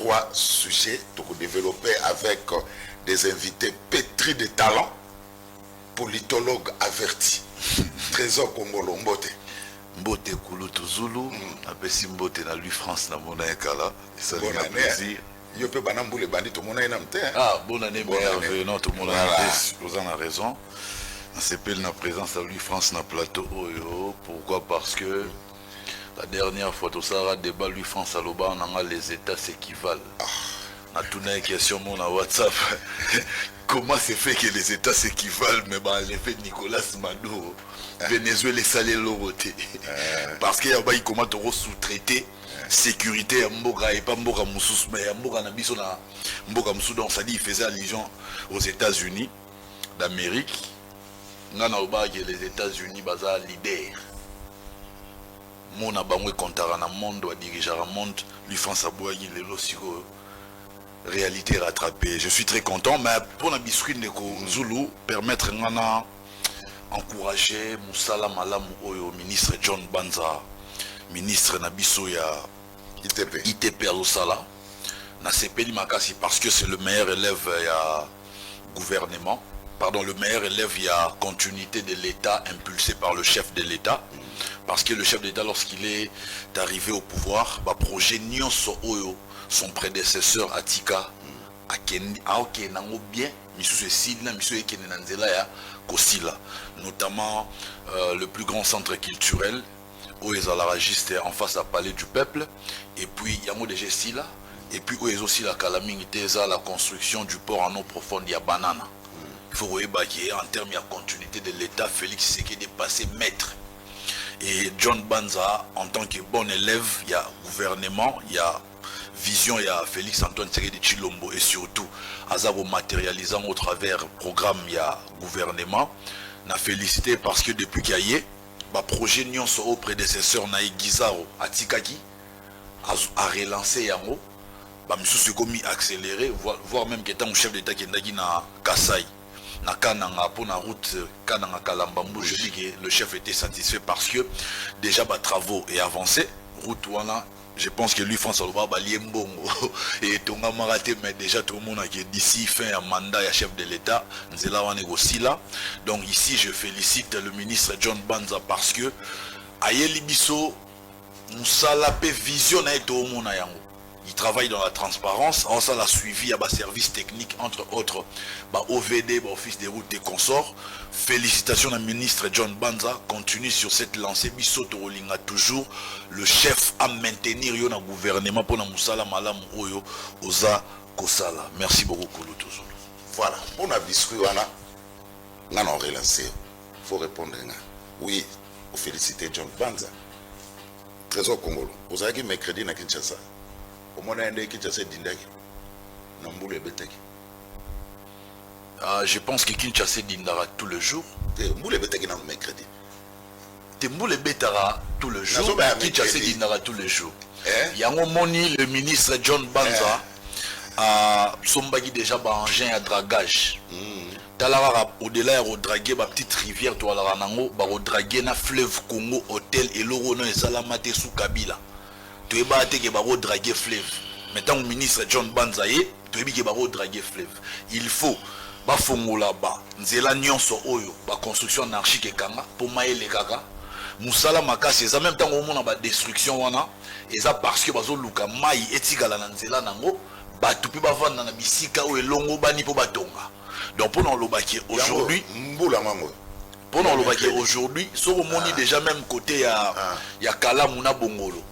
trois sujets pour développer avec des invités pétris de talent, politologues avertis. Trésor Kongolo Mbote. Mbote Kouloutou Zulu, apesi Mbote na lui France na mona ekala. Ça lui fait plaisir. Yo pe banambu le bandit tout le monde a une Ah, bonne année, merveilleux, non, tout le monde a vous en a raison. On s'appelle la présence à lui France na plateau Oyo. Pourquoi? Parce que la dernière fois, tout ça a débat lui France à l'Oba, on a les États s'équivalent. On a tourné une question mon WhatsApp. Comment c'est fait que les États s'équivalent? Mais bah, l'effet de Nicolas Maduro, Venezuela et Salé Loroté. Parce qu'il y a comment tu sous-traiter sécurité à Mboga et pas Mboga Moussous, mais à Mboga Nabiso na Mboga Moussou, donc ça dit il faisait allusion aux États-Unis d'Amérique. On a que les États-Unis baza leader. Mon abangwe kontara na monde wa diriger un monde lui France aboyi les losiko réalité rattrapée. Je suis très content, mais pour la biscuit de Zulu permettre ngana encourager Moussala Malam Oyo ministre John Banza ministre Nabiso ya ITP à Losala na sepeli makasi parce que c'est le meilleur élève ya gouvernement. Pardon, le meilleur élève, il y a continuité de l'État impulsé par le chef de l'État. Parce que le chef d'État, lorsqu'il est arrivé au pouvoir, bah, projet Nyonso Oyo, son prédécesseur Atika, notamment le plus grand centre culturel, Oyezalaragiste en face à Palais du Peuple, et puis Yango de Gestila, et puis aussi la calamité, la construction du port en eau profonde, il y a Banana. Il faut voir en termes de continuité de l'État, Félix Tshisekedi est passé maître. Et John Banza, en tant que bon élève, il y a gouvernement, il y a vision, il y a Félix Antoine Tshisekedi Chilombo et surtout, Azabo matérialisant au travers programme, il y a gouvernement. On a félicité parce que depuis qu'il y a un projet Nyonso au prédécesseur Naï Gizaro Atikaki a relancé Yango. Monsieur Komi accéléré, voire même qu'étant un chef d'État qui est na Kassai. Na kananga pour la route kananga Kalambambo, je dis que le chef était satisfait parce que déjà les travaux est avancé route wana, je pense que lui France Aloba balié mbongo et tonga maraté, mais déjà tout le monde a dit d'ici fin à mandat ya chef de l'État nzela wana aussi là. Donc ici je félicite le ministre John Banza parce que ayeli biso musala pe vision na tout le monde a yango. Il travaille dans la transparence, en ça l'a suivi à bas service technique entre autres, OVD, Office des routes et consorts. Félicitations à ministre John Banza, continue sur cette lancée. Bisoto Rolinga toujours le chef à maintenir le gouvernement pour la Moussala Malam Oyo Oza Kosala. Merci beaucoup Kouloutou. Voilà, on a biscuit, on a relancé. Il faut répondre. Oui, vous félicitez John Banza. Trésor Congolo. Vous avez dit mercredi à Kinshasa. Je pense que Kinshasa dindara tout le jour. Mboule mercredi. Mboule betara tout le jour. Kinshasa dindara tout le jour. Yango moni le ministre John Banza a sombagi déjà ba engin à dragage. Talara au-delà de draguer ma petite rivière to ala nango ba draguer na fleuve Congo hôtel et l'oro no ezalamate sous Kabila. Tu es battu que baro draguer fleuve. Maintenant le ministre John Banzaye, tu es que baro draguer fleuve. Il faut ba fongo là-bas. Nzela nyonso oyo ba construction anarchique et kanga pour maïle kaka. Moussala makasi ça même temps au monde ba destruction wana et ça parce que bazo luka mai etikala na nzela nango ba tupi ba vanda na bisika o elongo bani po batonga. Donc pour nous le baquer aujourd'hui pour nous le baquer aujourd'hui sur au monde déjà même côté ya Kala Muna Bongolo.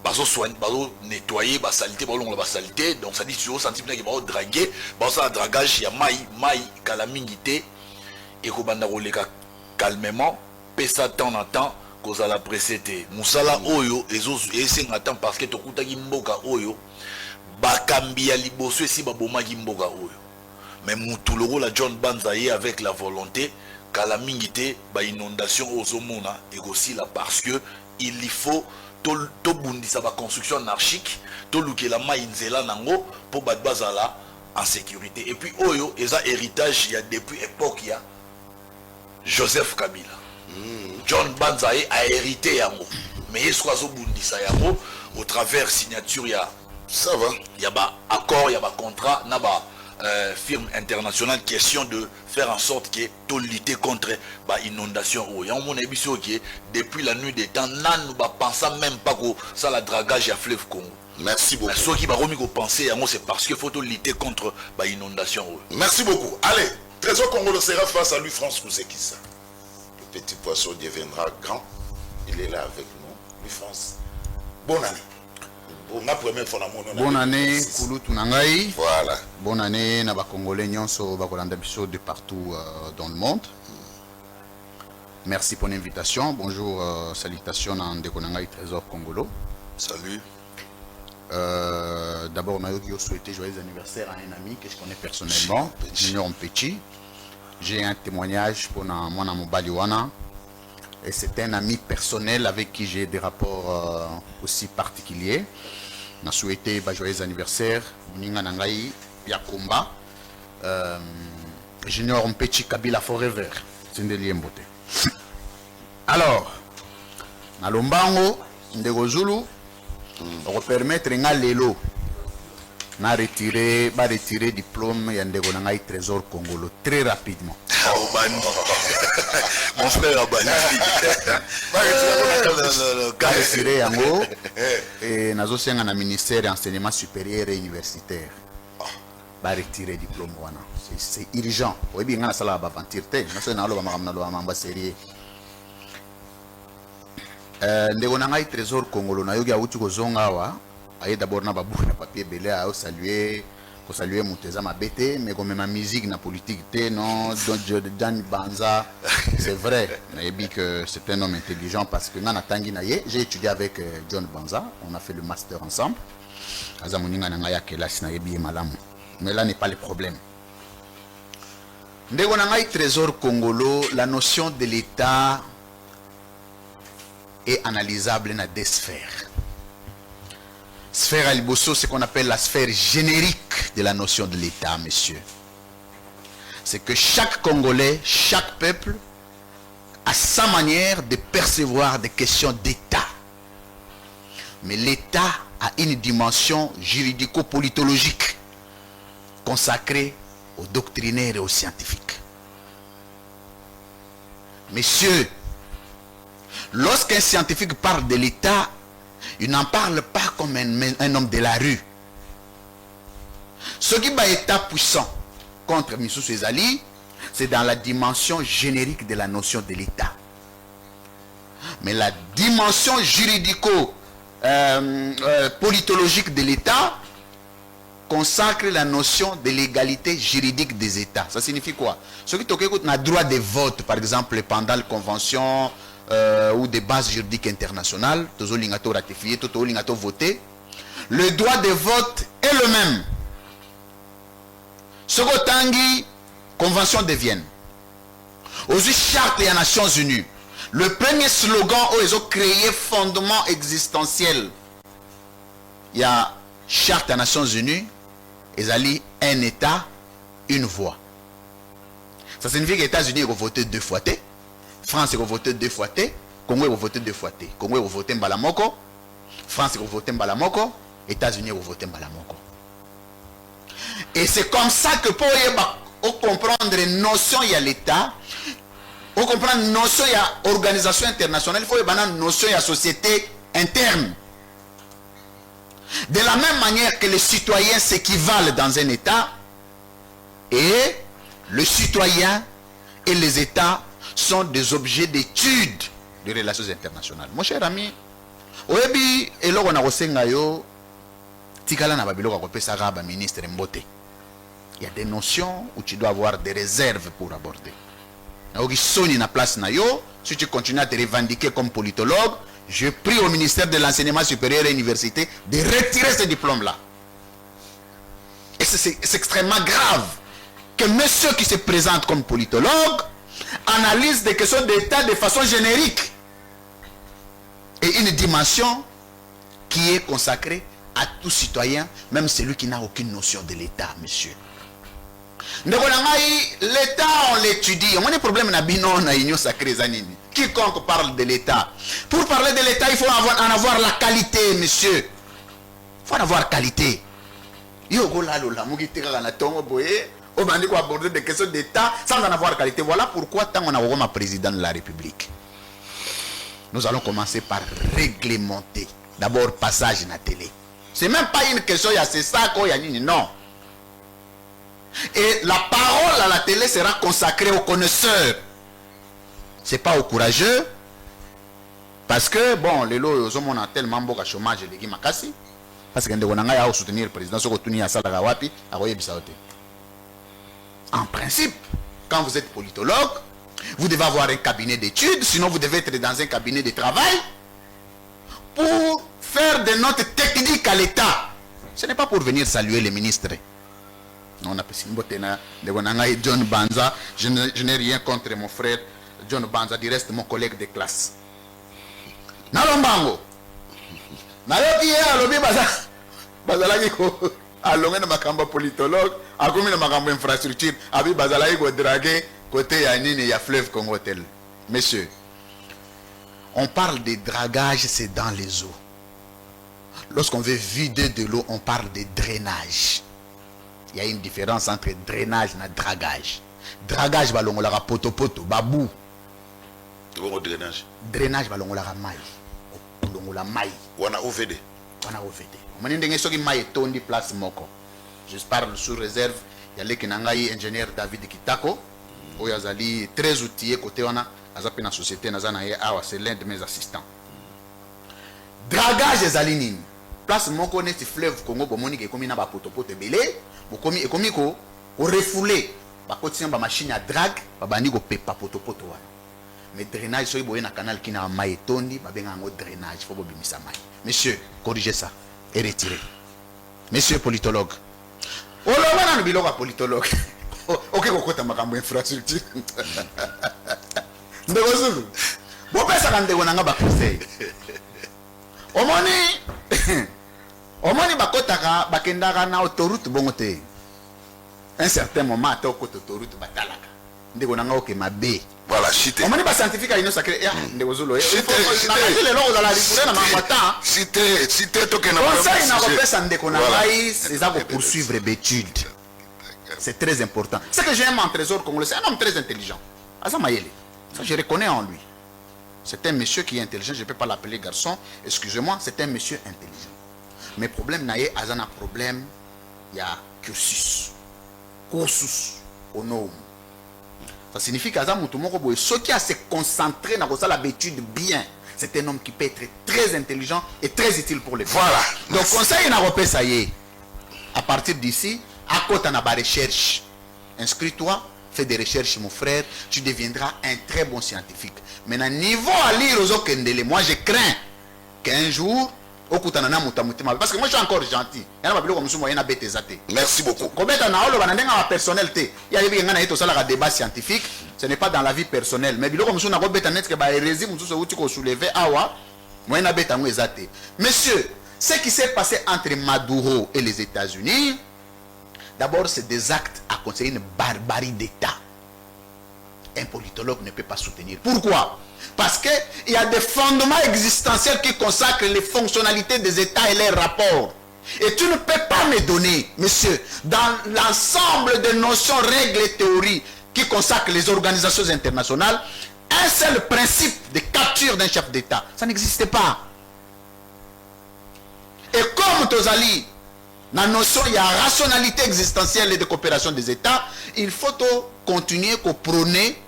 Bazo soigner, bazo nettoyer, bas saleté, bas saleté. Donc ça dit sur centimètre qui va draguer, bazo un dragage, il y a maï calamité et qu'on banda roleka calmement, pesa temps en temps, cause à la précédé. Moussala oyo et c'est un temps parce que to kuta gimboka oyo, bakambi ya liboso si baboma gimboka oyo. Mais moutuloro la John Banzaye avec la volonté, calamité, ba inondation aux omona et aussi là parce que il y faut to bundisa ba construction anarchique to lukela mainzela nango pour bat bazala en sécurité et puis oyo eza héritage il y a depuis époque il y a Joseph Kabila John Banzaye a hérité yango mais est-ce bundisa yango au travers signature il y a Ça va. Il y a un accord, il y a un contrat, il y a firme internationale, question de faire en sorte que tout lutter contre l'inondation. Il y a un monde qui depuis la nuit des temps, nous ne pensons même pas que ça la dragage à fleuve Congo. Merci beaucoup. Ceux qui vont penser, c'est parce qu'il faut lutter contre l'inondation. Merci beaucoup. Allez, Trésor Congolo sera face à lui, France Kousekissa. Le petit poisson deviendra grand. Il est là avec nous. Lui, France. Bonne année. Bonne année, Kouloutou Nangaï. Voilà. Bonne année, Naba Congolais, Nyonso, Bakolanda Bisso de partout dans le monde. Merci pour l'invitation. Bonjour, salutations à Ndeko Nangaï Trésor Congolo. Salut. D'abord, on a souhaité joyeux anniversaire à un ami que je connais personnellement, Junior Mpetchi. J'ai un témoignage pour moi, Baliwana. Et c'est un ami personnel avec qui j'ai des rapports aussi particuliers. On a souhaité joyeux anniversaire, Moninga Nangaï, Yakumba, Junior Mpetchi Kabila Forever. C'est une déliée beauté. Alors, na Lombango, Ndego Zulu, on va permettre à Lelo de retirer diplôme et Ndego Nangaï Trésor Congolo très rapidement. Mon frère a banni. Retiré yango et nazo senga na ministère de l'enseignement supérieur et universitaire. Ba retirer diplôme wana. C'est urgent. Oyebi ngana sala ba aventure te. Naso na lo ba makamna lo mamba sérieux. Ndeko nangai Trésor Congolo na yogi awuti ko zonga wa. Aye d'abord na babu na papier belé a saluer pour saluer Mouteza Mabete, mais comme ma musique, na politique, non, Dan Banza, c'est vrai. Que c'est un homme intelligent parce que j'ai étudié avec John Banza, on a fait le master ensemble. Mais là n'est pas le problème. Trésor Congolo, la notion de l'État est analysable dans deux sphères. Sphère Aliboso, c'est ce qu'on appelle la sphère générique de la notion de l'État, monsieur. C'est que chaque Congolais, chaque peuple a sa manière de percevoir des questions d'État. Mais l'État a une dimension juridico-politologique consacrée aux doctrinaires et aux scientifiques. Messieurs, lorsqu'un scientifique parle de l'État, il n'en parle pas comme un homme de la rue. Ce qui est État puissant contre Missou Ezali, c'est dans la dimension générique de la notion de l'État. Mais la dimension juridico-politologique de l'État consacre la notion de l'égalité juridique des États. Ça signifie quoi? Ce qui a droit de vote, par exemple, pendant la convention ou des bases juridiques internationales, ratifié, voté, le droit de vote est le même. Ce que convention de Vienne, aux charte des Nations Unies, le premier slogan où ils ont créé fondement existentiel, il y a charte des Nations Unies, ils ont un État, une voix. Ça signifie que les États-Unis ont voté 2 fois. France a voté 2 fois, Congo a voté 2 fois. Congo a voté Mbalamoko, France a voté Mbalamoko, États-Unis ont voté Mbalamoko. Et c'est comme ça que pour comprendre une notion, il y a l'État, pour comprendre une notion, il y a l'organisation internationale, il faut une notion, il y a société interne. De la même manière que les citoyens s'équivalent dans un État, et le citoyen et les États sont des objets d'étude de relations internationales. Mon cher ami, oyebi eloko na kosenga yo tikala na babiloko kopesa raba ministre Mbote. Il y a des notions où tu dois avoir des réserves pour aborder. Na soni na place na yo, si tu continues à te revendiquer comme politologue, je prie au ministère de l'enseignement supérieur et université de retirer ce diplôme-là. Et c'est extrêmement grave que monsieur qui se présente comme politologue analyse des questions d'État de façon générique et une dimension qui est consacrée à tout citoyen, même celui qui n'a aucune notion de l'État, monsieur. L'État, on l'étudie. On a des problèmes dans l'Union sacrée. Quiconque parle de l'État. Pour parler de l'État, il faut en avoir la qualité, monsieur. Il faut en avoir qualité. On va aborder des questions d'État sans en avoir qualité. Voilà pourquoi tant on a un président de la République. Nous allons commencer par réglementer. D'abord, passage dans la télé. C'est même pas une question, il y a c'est ça, non. Et la parole à la télé sera consacrée aux connaisseurs. C'est pas aux courageux. Parce que, bon, les lots, on a tellement beaucoup de chômage, les gens makasi. Parce que on a soutenir le président, en principe, quand vous êtes politologue, vous devez avoir un cabinet d'études, sinon vous devez être dans un cabinet de travail pour faire des notes techniques à l'État. Ce n'est pas pour venir saluer les ministres. On a John Banza, je n'ai rien contre mon frère John Banza, du reste mon collègue de classe. Nalombango. Nayoki alobi bazalaki ko alonga na makamba politologue, akomi na makamba infrastructure, abi bazalaki ko draguer côté ya nini ya fleuve Congo tel. Messieurs, on parle de dragage, c'est dans les eaux. Lorsqu'on veut vider de l'eau, on parle de drainage. Il y a une différence entre drainage et dragage. Dragage, balongolaka poto poto, babou. Drainage. Drainage, balongolaka mai. Balongola mai. Wana OVD. Wana OVD. On a soki mai tondi place moko. Je parle sous réserve. Il y a les kinangai ingénieur David Kitako. Oyo azali très outillé côté wana. Azapi na société nazana ye awa, c'est l'un de mes assistants. Dragage ezali nini? Place moko neti fleuve Congo bomoni ke komi na ba poto poto belé. Bokomi ekomi ko refoulé. Ba kotinya ba machine à drag, ba bandi ko pepa poto poto wana. Mais drainage soki boye na canal qui na mai tondi, ba benga ngo drainage, faut bobimisa mai. Monsieur, corrigez ça et retirez. Monsieur politologue. Oloba na biloko politologue. OK kokota makambo infrastructure. Ndeko Zulu. Bo pesa kan ndeko nanga ba conseil. Omoni bakotaka bakendaka na autoroute bongo te. Un certain moment ta okota autoroute batalaka. Ndeko nanga oke mabe. Voilà, chité. Omoni ba scientifique a ino sacré. Ndeko Zulu. Les logo dans la ripure na mangwata. Cité toke na. Conseil na kopesa ndeko nanga c'est ça pour poursuivre l'étude. C'est très important. C'est que j'aime en trésor congolais, c'est un homme très intelligent. Asa Mayele. Ça je reconnais en lui. C'est un monsieur qui est intelligent, je ne peux pas l'appeler garçon, excusez-moi, c'est un monsieur intelligent. Mais problème naïe, azana problème, il y a cursus, cursus, au nom. Ça signifie qu'Azan Moutoumoko Boy, ce qui a se concentré dans l'habitude bien, c'est un homme qui peut être très intelligent et très utile pour les gens. Voilà. Donc conseil n'a pas ça y est. À partir d'ici, à côté de la recherche, inscris-toi. Fais des recherches, mon frère, tu deviendras un très bon scientifique. Maintenant, niveau à lire aux Okendele, moi je crains qu'un jour, parce que moi je suis encore gentil. Merci beaucoup. Il y a des débats scientifiques, ce n'est pas dans la vie personnelle. Mais monsieur, ce qui s'est passé entre Maduro et les États-Unis, d'abord, c'est des actes à conseiller une barbarie d'État. Un politologue ne peut pas soutenir. Pourquoi? Parce qu'il y a des fondements existentiels qui consacrent les fonctionnalités des États et leurs rapports. Et tu ne peux pas me donner, monsieur, dans l'ensemble des notions, règles et théories qui consacrent les organisations internationales, un seul principe de capture d'un chef d'État. Ça n'existe pas. Et comme Tozali, dans la notion, il y a rationalité existentielle et de coopération des États, il faut continuer à prôner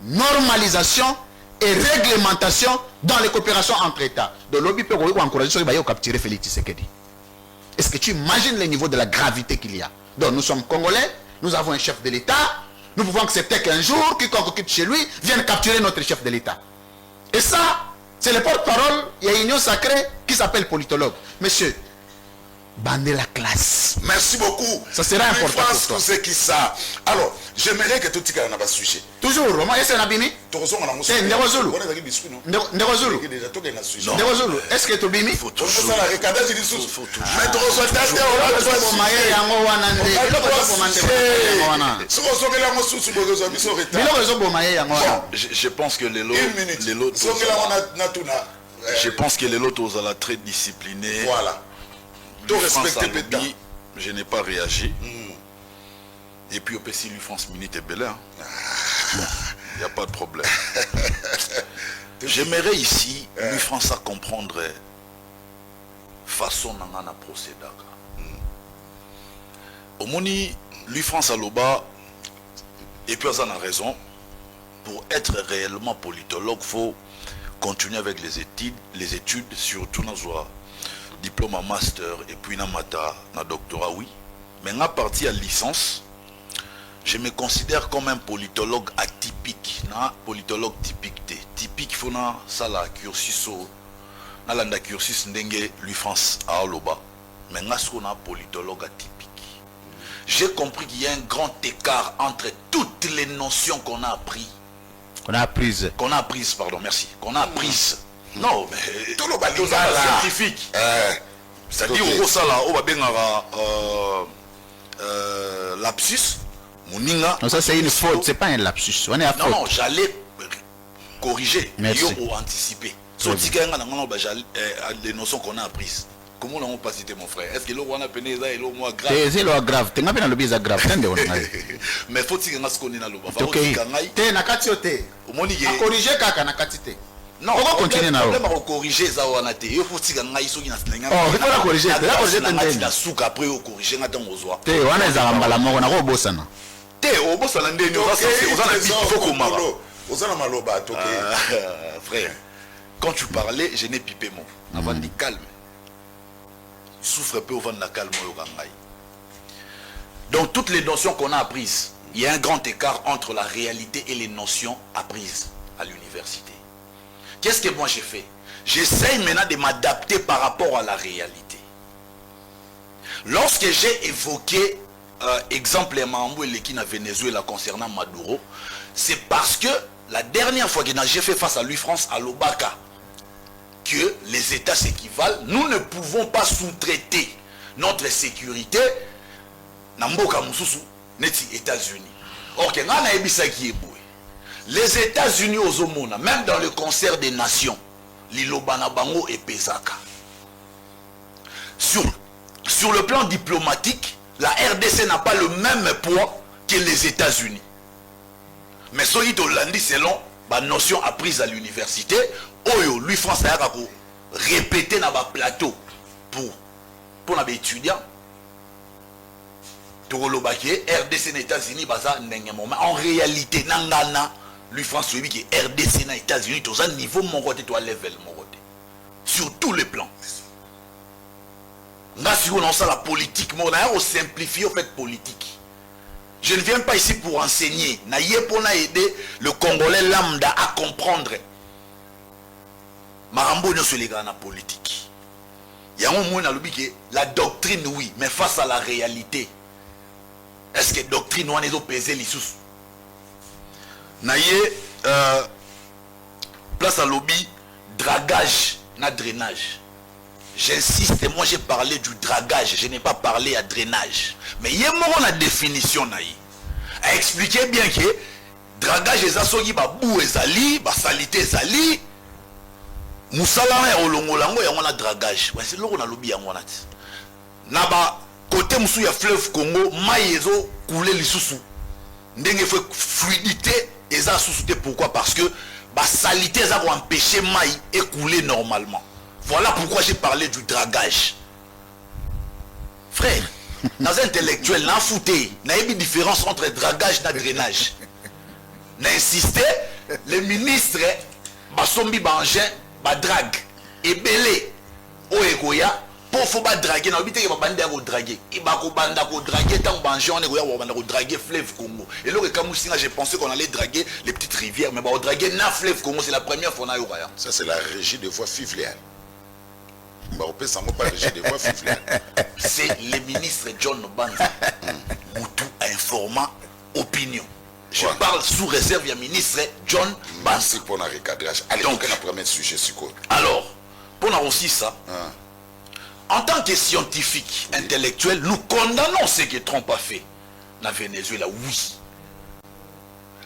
normalisation et réglementation dans les coopérations entre États. Donc, l'objet peut encourager à capturer Félix Tshisekedi. Est-ce que tu imagines le niveau de la gravité qu'il y a? Donc, nous sommes Congolais, nous avons un chef de l'État, nous pouvons accepter qu'un jour, quiconque quitte chez lui, vienne capturer notre chef de l'État. Et ça, c'est le porte-parole, il y a une union sacrée qui s'appelle politologue. Monsieur, bandez la classe. Merci beaucoup. Ça sera important pour toi. C'est qui ça? Alors, j'aimerais que tout le monde ait un sujet. Toujours, Romain, est-ce que tu as bimi? C'est Ndegozulu. Ndegozulu. Ndegozulu. Est-ce que tu as bimi? Faut toujours. Je pense que les lots, je pense que les lots sont très disciplinés. Voilà. Tu respectes Pétain. Je n'ai pas réagi. Et puis, au PC, lui, France Minute est belle. Il n'y a pas de problème. J'aimerais ici, lui, France, à comprendre façon dont on a procédé. Au Moni, lui, France, à l'Oba, et puis, on a raison. Pour être réellement politologue, il faut continuer avec les études, surtout dans le diplôme en master et puis dans le doctorat, oui. Mais à partir de la licence, je me considère comme un politologue atypique. Un politologue typique. Typique, il faut ça la cursus, dans la cursus ndenge lui France à Aloba. Mais on a un politologue atypique. J'ai compris qu'il y a un grand écart entre toutes les notions qu'on a apprises. Qu'on a apprises, pardon, merci. Qu'on a apprises. Non, mais tout le monde scientifique. C'est-à-dire, au ça là, on va bien lapsus. Non, ça c'est une faute, c'est pas un lapsus. On est à faute. Non, j'allais corriger. Merci. Ou anticiper. Les notions qu'on a apprises. Comment l'on pas cité mon frère? Est-ce que l'on a peine ça et l'on moins grave? C'est l'eau grave. Tu n'as pas le bise grave. Mais faut-il qu'on a ce qu'on est dans l'eau? Ok. T'es na katiote. A corriger kaka na katite. Non, on va continuer na. Problème à corriger ça ou anate. Il faut qu'il y ait iso qui n'a pas. Oh, il faut la corriger. La corriger t'entends. La souka après au corriger na dans ozoa. T'es on est à mbala moko na ko bosana. T'es au bosana ndeni on va sortir. On a dit faut qu'on mara. On a maloba toké. Frère, quand tu parlais, je n'ai pipé mot. Avant de calme. Souffre peu au vent de la calme au Gangaï. Donc toutes les notions qu'on a apprises, il y a un grand écart entre la réalité et les notions apprises à l'université. Qu'est-ce que moi j'ai fait? J'essaye maintenant de m'adapter par rapport à la réalité. Lorsque j'ai évoqué exemple Mambo et l'équipe à Venezuela concernant Maduro, c'est parce que la dernière fois que j'ai fait face à lui France à l'Obaka, que les États s'équivalent, nous ne pouvons pas sous-traiter notre sécurité dans les États-Unis. Or, les États-Unis aux Omona, même dans le concert des nations, Lilobana Bango et Pesaka. Sur le plan diplomatique, la RDC n'a pas le même poids que les États-Unis. Mais Soïd Hollandi, selon la notion apprise à l'université, Oyo, lui, France, a répété dans le plateau pour les étudiants. RDC les États-Unis, en réalité, lui, France, lui, qui RDC les États-Unis, tout ça, niveau mon côté, toi, level mon côté. Sur tous les plans. Là, si on a ça, la politique, on simplifie, en fait, politique. Je ne viens pas ici pour enseigner. Pour aider le Congolais lambda à comprendre. Marambo ne se les gars dans la politique. Il y a un moment dans le but que la doctrine, oui, mais face à la réalité. Est-ce que la doctrine, on est pesé les sous? Place à lobby, dragage, na drainage. J'insiste, moi j'ai parlé du dragage, je n'ai pas parlé à drainage. Mais il y a la définition a expliqué bien que dragage est associé à bou ezali, à salité ezali. Moussala ya olongolango ya wana dragage. C'est là qu'on a lobby ya wana. Na ba côté musu ya fleuve Congo, mai ezo couler lisusu. Ndenge fait fluidité eza susute pourquoi? Parce que ba salité eza ko empêcher mai écouler normalement. Voilà pourquoi j'ai parlé du dragage. Frère, dans un intellectuel, n'a fouté, n'a pas de différence entre dragage et drainage. N'a insisté, les ministres, basombi bangin, ba drague, et belé, o ekoya, pour faut pas draguer, n'a pas de bande à draguer. Il va draguer tant bangin, on est draguer fleuve Congo. Et là, quand j'ai pensé qu'on allait draguer les petites rivières, mais on draguer na fleuve Congo, c'est la première fois qu'on a eu. Ça, c'est la régie de voix fifléenne. C'est le ministre John Banza Moutou informant opinion. Je parle sous réserve du ministre John Banza. Pour un recadrage. Allez, donc, on a premier sujet. Alors, pour aussi ça, en tant que scientifique intellectuel, nous condamnons ce que Trump a fait dans Venezuela. Oui.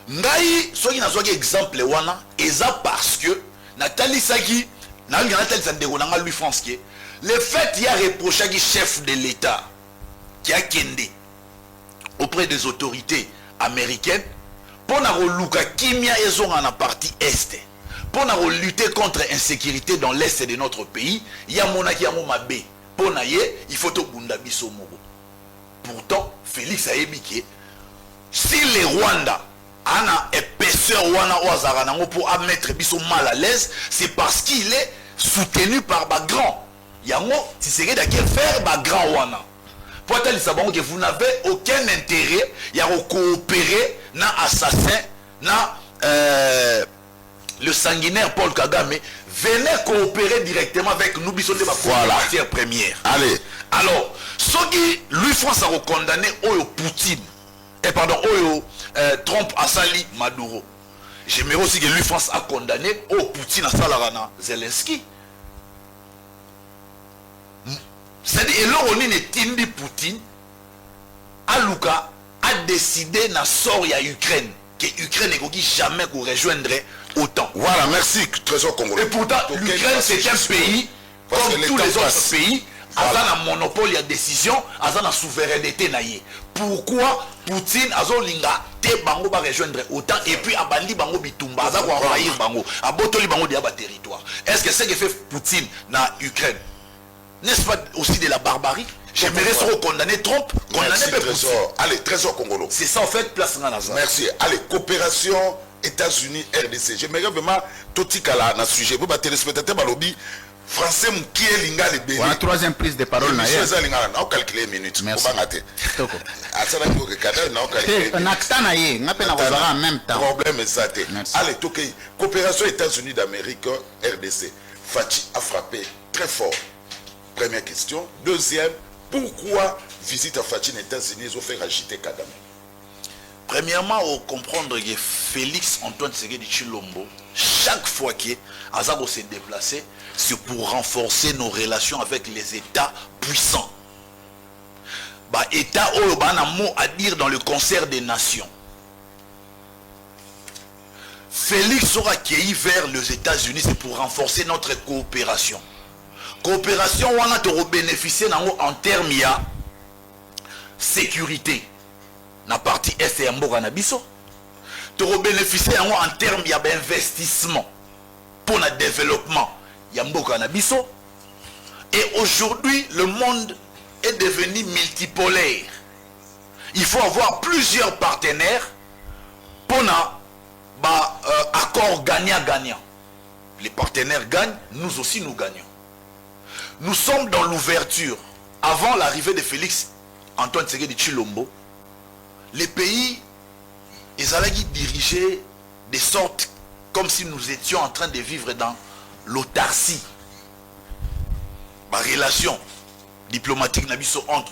Ngai, ce qui n'a pas exemple, c'est parce que Nathalie Sagi, lui France, Le fait qu'il y a reproché qui chef de l'État qui a kendé auprès des autorités américaines pour luka kimia ezonga na partie est pour lutter contre l'insécurité dans l'est de notre pays, il y a monaki ya mabe pour naye il faut to bunda biso moko. Pourtant Félix Ayebike si le Rwanda a une épaisseur pour mettre biso mal à l'aise, c'est parce qu'il est soutenu par Bagran. Yango Tshisekedi a faire Bagran wana. Pour que vous n'avez aucun intérêt à coopérer na assassin na le sanguinaire Paul Kagame. Venez coopérer directement avec nous biso de matière première. Allez. Alors, ceux qui lui France a condamné Oyo Poutine et pardon Oyo Trump Asali Maduro. J'aimerais aussi que lui France a condamné Oyo Poutine à Salarana Zelensky. C'est-à-dire, et là, on est Tindi Poutine, Aluka a décidé na sort ya Ukraine, que Ukraine ne jamais rejoindre autant. Voilà, merci, Trésor Congolais. Et pourtant, l'Ukraine, c'est un pays, comme tous les autres pays, voilà. A un monopole de décision, a une souveraineté. Pourquoi Poutine a te bango ba rejoindre autant et puis abandi bango bitumba, a envahir bango, a botoli bango de territoire. Est-ce que c'est ce que fait Poutine dans l'Ukraine? N'est-ce pas aussi de la barbarie? J'aimerais se condamner Trump, condamner Poutine. Allez, Trésor Congolo. C'est ça en fait, place Nanaza. Merci. Allez, coopération États-Unis, RDC. J'aimerais vraiment tout là dans ce sujet. Vous battez téléspectateurs balobi français qui est linga les bénis. Voilà, troisième prise de parole. On calcule les minutes. Merci. En même temps. Problème est ça. Allez, coopération États-Unis d'Amérique, RDC. Fachi a frappé très fort. Première question. Deuxième, pourquoi visite à Fachi aux États-Unis ont fait agiter Kagame? Premièrement, on comprendre que Félix Antoine Tshisekedi Tshilombo, chaque fois qu'il s'est déplacé, c'est pour renforcer nos relations avec les États puissants. État où on a un mot à dire dans le concert des nations. Félix sera accueilli vers les États-Unis, c'est pour renforcer notre coopération. Coopération, on a bénéficié en termes de sécurité. Na partie est et Mboka na biso. Tu bénéficier en termes d'investissement pour le développement ya Mboka na biso. Et aujourd'hui, le monde est devenu multipolaire. Il faut avoir plusieurs partenaires pour un accord gagnant-gagnant. Les partenaires gagnent, nous aussi nous gagnons. Nous sommes dans l'ouverture. Avant l'arrivée de Félix Antoine Tshisekedi Tshilombo, les pays, ils allaient diriger de sorte comme si nous étions en train de vivre dans l'autarcie. Ma relation diplomatique entre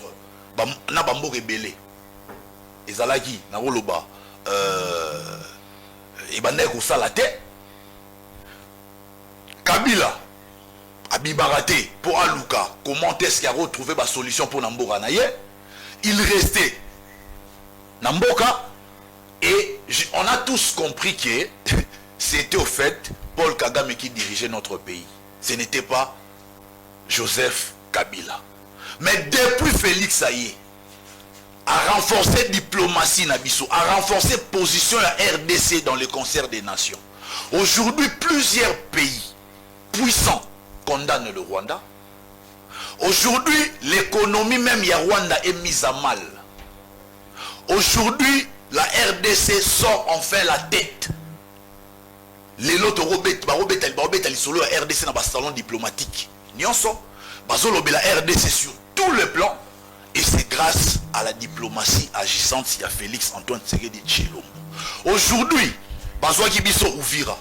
Nabambo rebellé. Ils allaient dire, Naroloba, Ibanek ou Salate, Kabila, Abibarate, pour Aluka, comment est-ce qu'il a retrouvé la solution pour Namboka Naye? Il restait Namboka, et on a tous compris que c'était au fait Paul Kagame qui dirigeait notre pays. Ce n'était pas Joseph Kabila. Mais depuis Félix Aye a renforcé diplomatie Nabiso, a renforcé position la RDC dans le concert des nations. Aujourd'hui, plusieurs pays puissants condamnent le Rwanda. Aujourd'hui, l'économie même du Rwanda est mise à mal. Aujourd'hui, la RDC sort enfin la tête. Les autres solo la RDC dans le salon diplomatique. Nyonso, la RDC sur tout le plan. Et c'est grâce à la diplomatie agissante de Félix Antoine Tshisekedi Tshilombo. Aujourd'hui, Bazoa Kibiso Ouvira.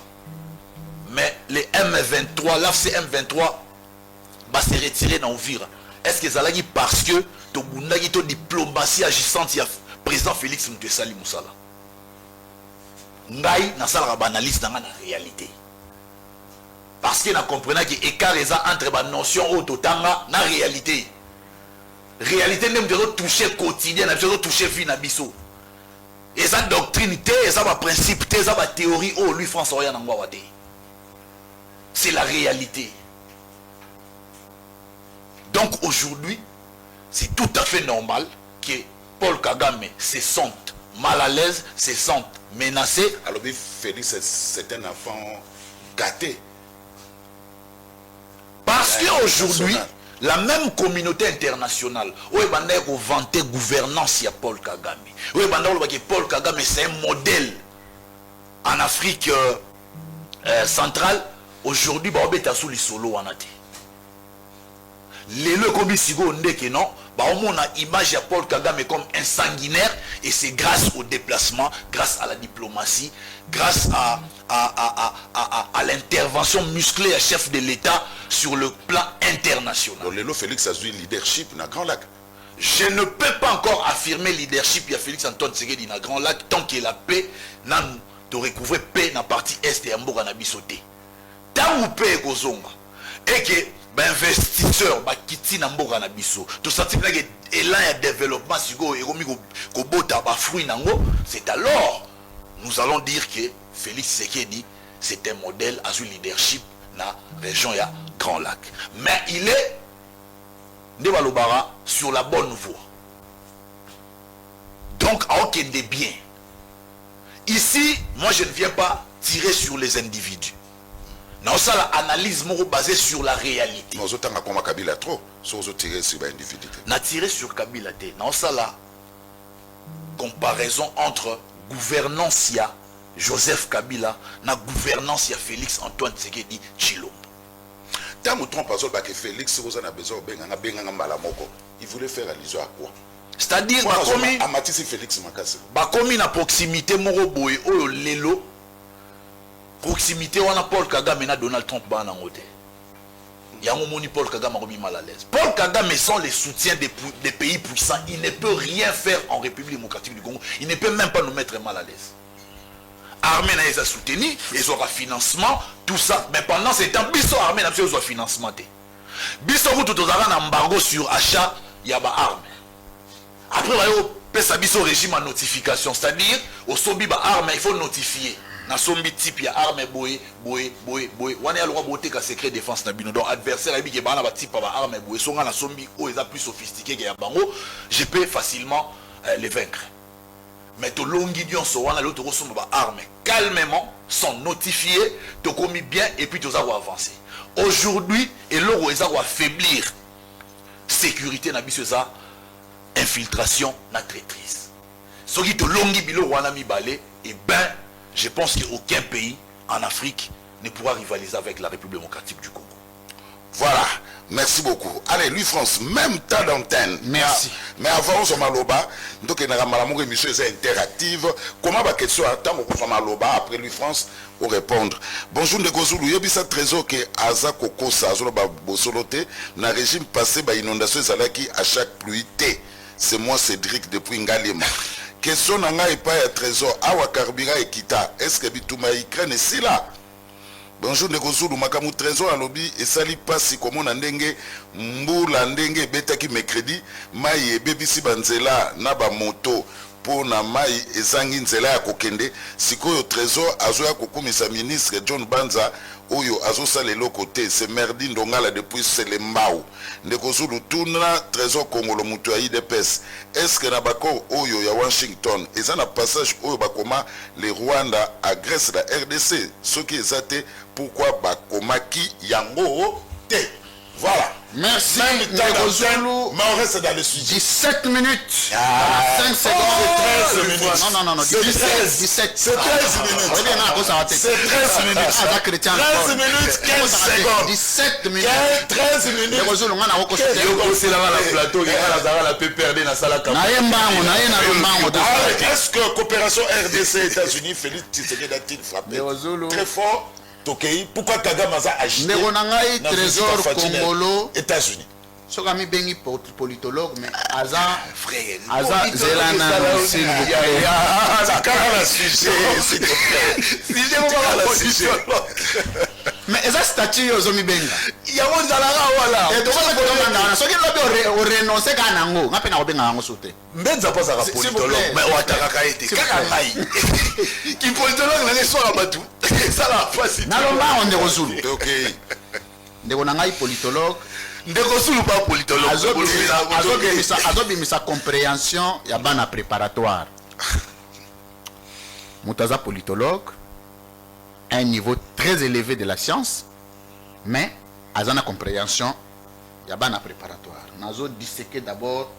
Mais les M23, l'AFC M23 va se retirer dans Ouvira. Est-ce que ça dit parce que tu diplomatie agissante de président Félix Mutesali Moussala? Ngai na sala banaliste dans la réalité. Parce que nous comprenons que l'écart entre les notions autotanga na réalité. Réalité même de toucher quotidien, de toucher vie na biso. Et ça doctrine, et ça va principe, et ça va théorie, oh lui France rien n'engouawate. C'est la réalité. Donc aujourd'hui, c'est tout à fait normal que Paul Kagame se sente mal à l'aise, se sente menacé. Alors Félix, c'est un enfant gâté. Parce qu'aujourd'hui, la même communauté internationale, où est vanté gouvernance, il y a Paul Kagame. Où est Paul Kagame, c'est un modèle en Afrique centrale. Aujourd'hui, il y a sous les solos en Ati. Les locaux sigo ndeke non, on a image de Paul Kagame comme un sanguinaire, et c'est grâce au déplacement, grâce à la diplomatie, grâce à l'intervention musclée à chef de l'État sur le plan international. Donc Lélo Félix a joué leadership dans Grand Lac. Je ne peux pas encore affirmer leadership de Félix Antoine Tshisekedi dans Grand Lac tant que la paix n'a de recouvrer paix dans la partie est et Amboga na bisoté. Tant où paix est kozonga et que investisseurs bakiti na mboka na biso to senti que élan ya développement sigo ekomi ko bota ba fruit nango, c'est alors nous allons dire que Félix Tshisekedi c'est un modèle à son leadership na région ya Grand Lac, mais il est Ndebalobara sur la bonne voie. Donc à aucun des biens ici, moi je ne viens pas tirer sur les individus. Non, ça l'analyse basée sur la réalité. Nous avons Kabila trop, sans tirer sur l'individu. Na tiré sur Kabila. Non, ça la comparaison entre gouvernance ya Joseph Kabila na gouvernance ya Félix Antoine Tshisekedi Tshilombo. Tant que trompe pas que Félix vous en a besoin il voulait faire allusion à quoi? C'est-à-dire Félix Makasi. Bakomi na proximité moro boye oyo lelo. Proximité on a Paul Kagame et Donald Trump bana ngote. Yango moni Paul Kagame a mal à l'aise. Paul Kagame sans le soutien des pays puissants, il ne peut rien faire en République démocratique du Congo. Il ne peut même pas nous mettre mal à l'aise. Armée n'a pas soutenu, ils auront financement, tout ça. Mais pendant ce temps, biso armée n'a pas besoin de financement. Biso vous tout un embargo sur achat, il y a ba armes. Après il y a un régime en notification, c'est-à-dire au sobi ba armes, il faut notifier. Na sombi type ya arme boy wana ya lwa boté ka secret défense na bino donc adversaire abi ke bana ba type ba arme boy songa na sombi o eza plus sophistiqué que ya bango, je peux facilement les vaincre. Mais to longi nyonso wana l'autre resomba ba arme calmement sans notifier to komi bien et puis to za ko avancer. Aujourd'hui et l'euro eza ko affaiblir sécurité na biso za infiltration na traîtrise. Soki to longi bilo wana mi balé et ben je pense qu'aucun pays en Afrique ne pourra rivaliser avec la République démocratique du Congo. Voilà, merci beaucoup. Allez, Louis France, même temps d'antenne. Merci. Mais avant, on se maloba, donc il y a une émission interactive. Comment va question attendre qu'on se maloba après Louis France pour répondre. Bonjour Ndegozulu, yebisa trésor que Aza Koko Sazola Bosolote, na régime passé ba inondation zalaki à chaque pluie. C'est moi Cédric depuis Ngalema. Question nanga et pas à trésor awa carburant et kita est-ce que bituma Ukraine c'est là? Bonjour Nekozulu makamu trésor à lobby et sali pasi comme on ndenge mbula ndenge betaki mercredi mai bebisi banzela na ba moto pour na mai ezangi nzela ya kokende sikoyo trésor azoya kokumisa ministre John Banza oyo azosala eloko te c'est merdi ndongala depuis Selembao Nekozulu tuna trésor Congolo mutu ya IDPS est-ce que na bako oyo ya Washington ezana passage oyo bakoma le Rwanda à Grèce la RDC ce qui est pourquoi bakomaki yango te. Voilà. Merci. Mais on reste dans le sujet. 17 minutes. 5 secondes. C'est 13 minutes. Non. 17. C'est 13 minutes. C'est 13 minutes. 13 minutes, 15 secondes. 17 minutes. 13 minutes. Est-ce que coopération RDC États-Unis, Félix Tshisekedi a-t-il frappé très fort? Pourquoi Kagame a agi dans trésor Congolo États-Unis? Sokami bengi politologue mais Aza Aza Zelana s'il vous plaît. Mais eza statut yo zomi benga. Yango zalaka wala. Et donc ça ko soki lobi o renoncer kana ngo ngape na ko benga ngo sote. Mbenza pas za politologue mais o ataka ete kaka ngai. Ki politologue na leso la batu. Ça la facile. Na lomba on de Kozulu. OK. Ndeko na ngai politologue ndekosulu pas politologue azobimisa compréhension ya bana préparatoire Moutaza politologue à un niveau très élevé de la science, mais azana compréhension ya bana préparatoire nazo disséquer d'abord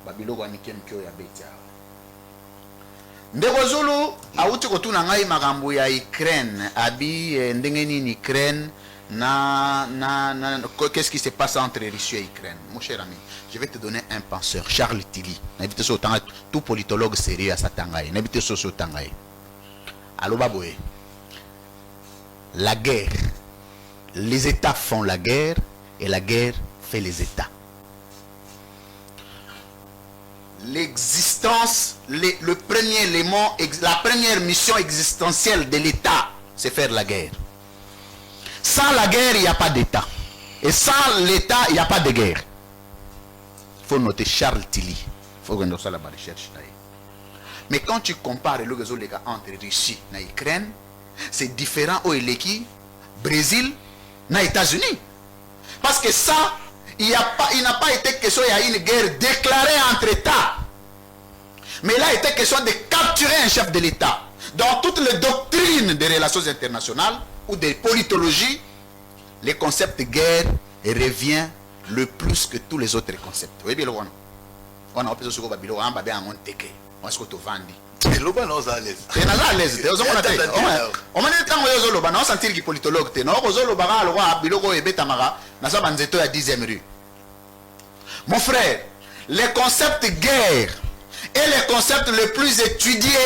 babiloko anikem kyo ya betia ndeko zulu auti kotuna ngai makambo ya Ukraine abi ndenge nini Ukraine qu'est-ce qui se passe entre Russie et Ukraine? Mon cher ami, je vais te donner un penseur, Charles Tilly. N'habite sur tout politologue sérieux à sa tangaï. N'habite sur ce tangaï. Allo baboé. La guerre. Les États font la guerre et la guerre fait les États. L'existence, le premier élément, la première mission existentielle de l'État, c'est faire la guerre. Sans la guerre, il n'y a pas d'État. Et sans l'État, il n'y a pas de guerre. Il faut noter Charles Tilly. Il faut que nous fassions la recherche. Mais quand tu compares le cas entre Russie et Ukraine, c'est différent au Brésil et États-Unis. Parce que ça, il n'a pas été question d'une guerre déclarée entre États. Mais là, il était question de capturer un chef de l'État. Dans toutes les doctrines des relations internationales, ou de politologie, le concept de guerre revient le plus que tous les autres concepts. Oui, bien, on a appelé ce qu'on va dire, on va dire, on va dire, Et l'oba non à l'aise. Et à l'aise. On m'a dit que l'oba non sentir que politologue te non ozo loba ga lwa biloko ebeta mara na sa banzeto ya 10e rue. Mon frère, le concept de guerre est le concept le plus étudié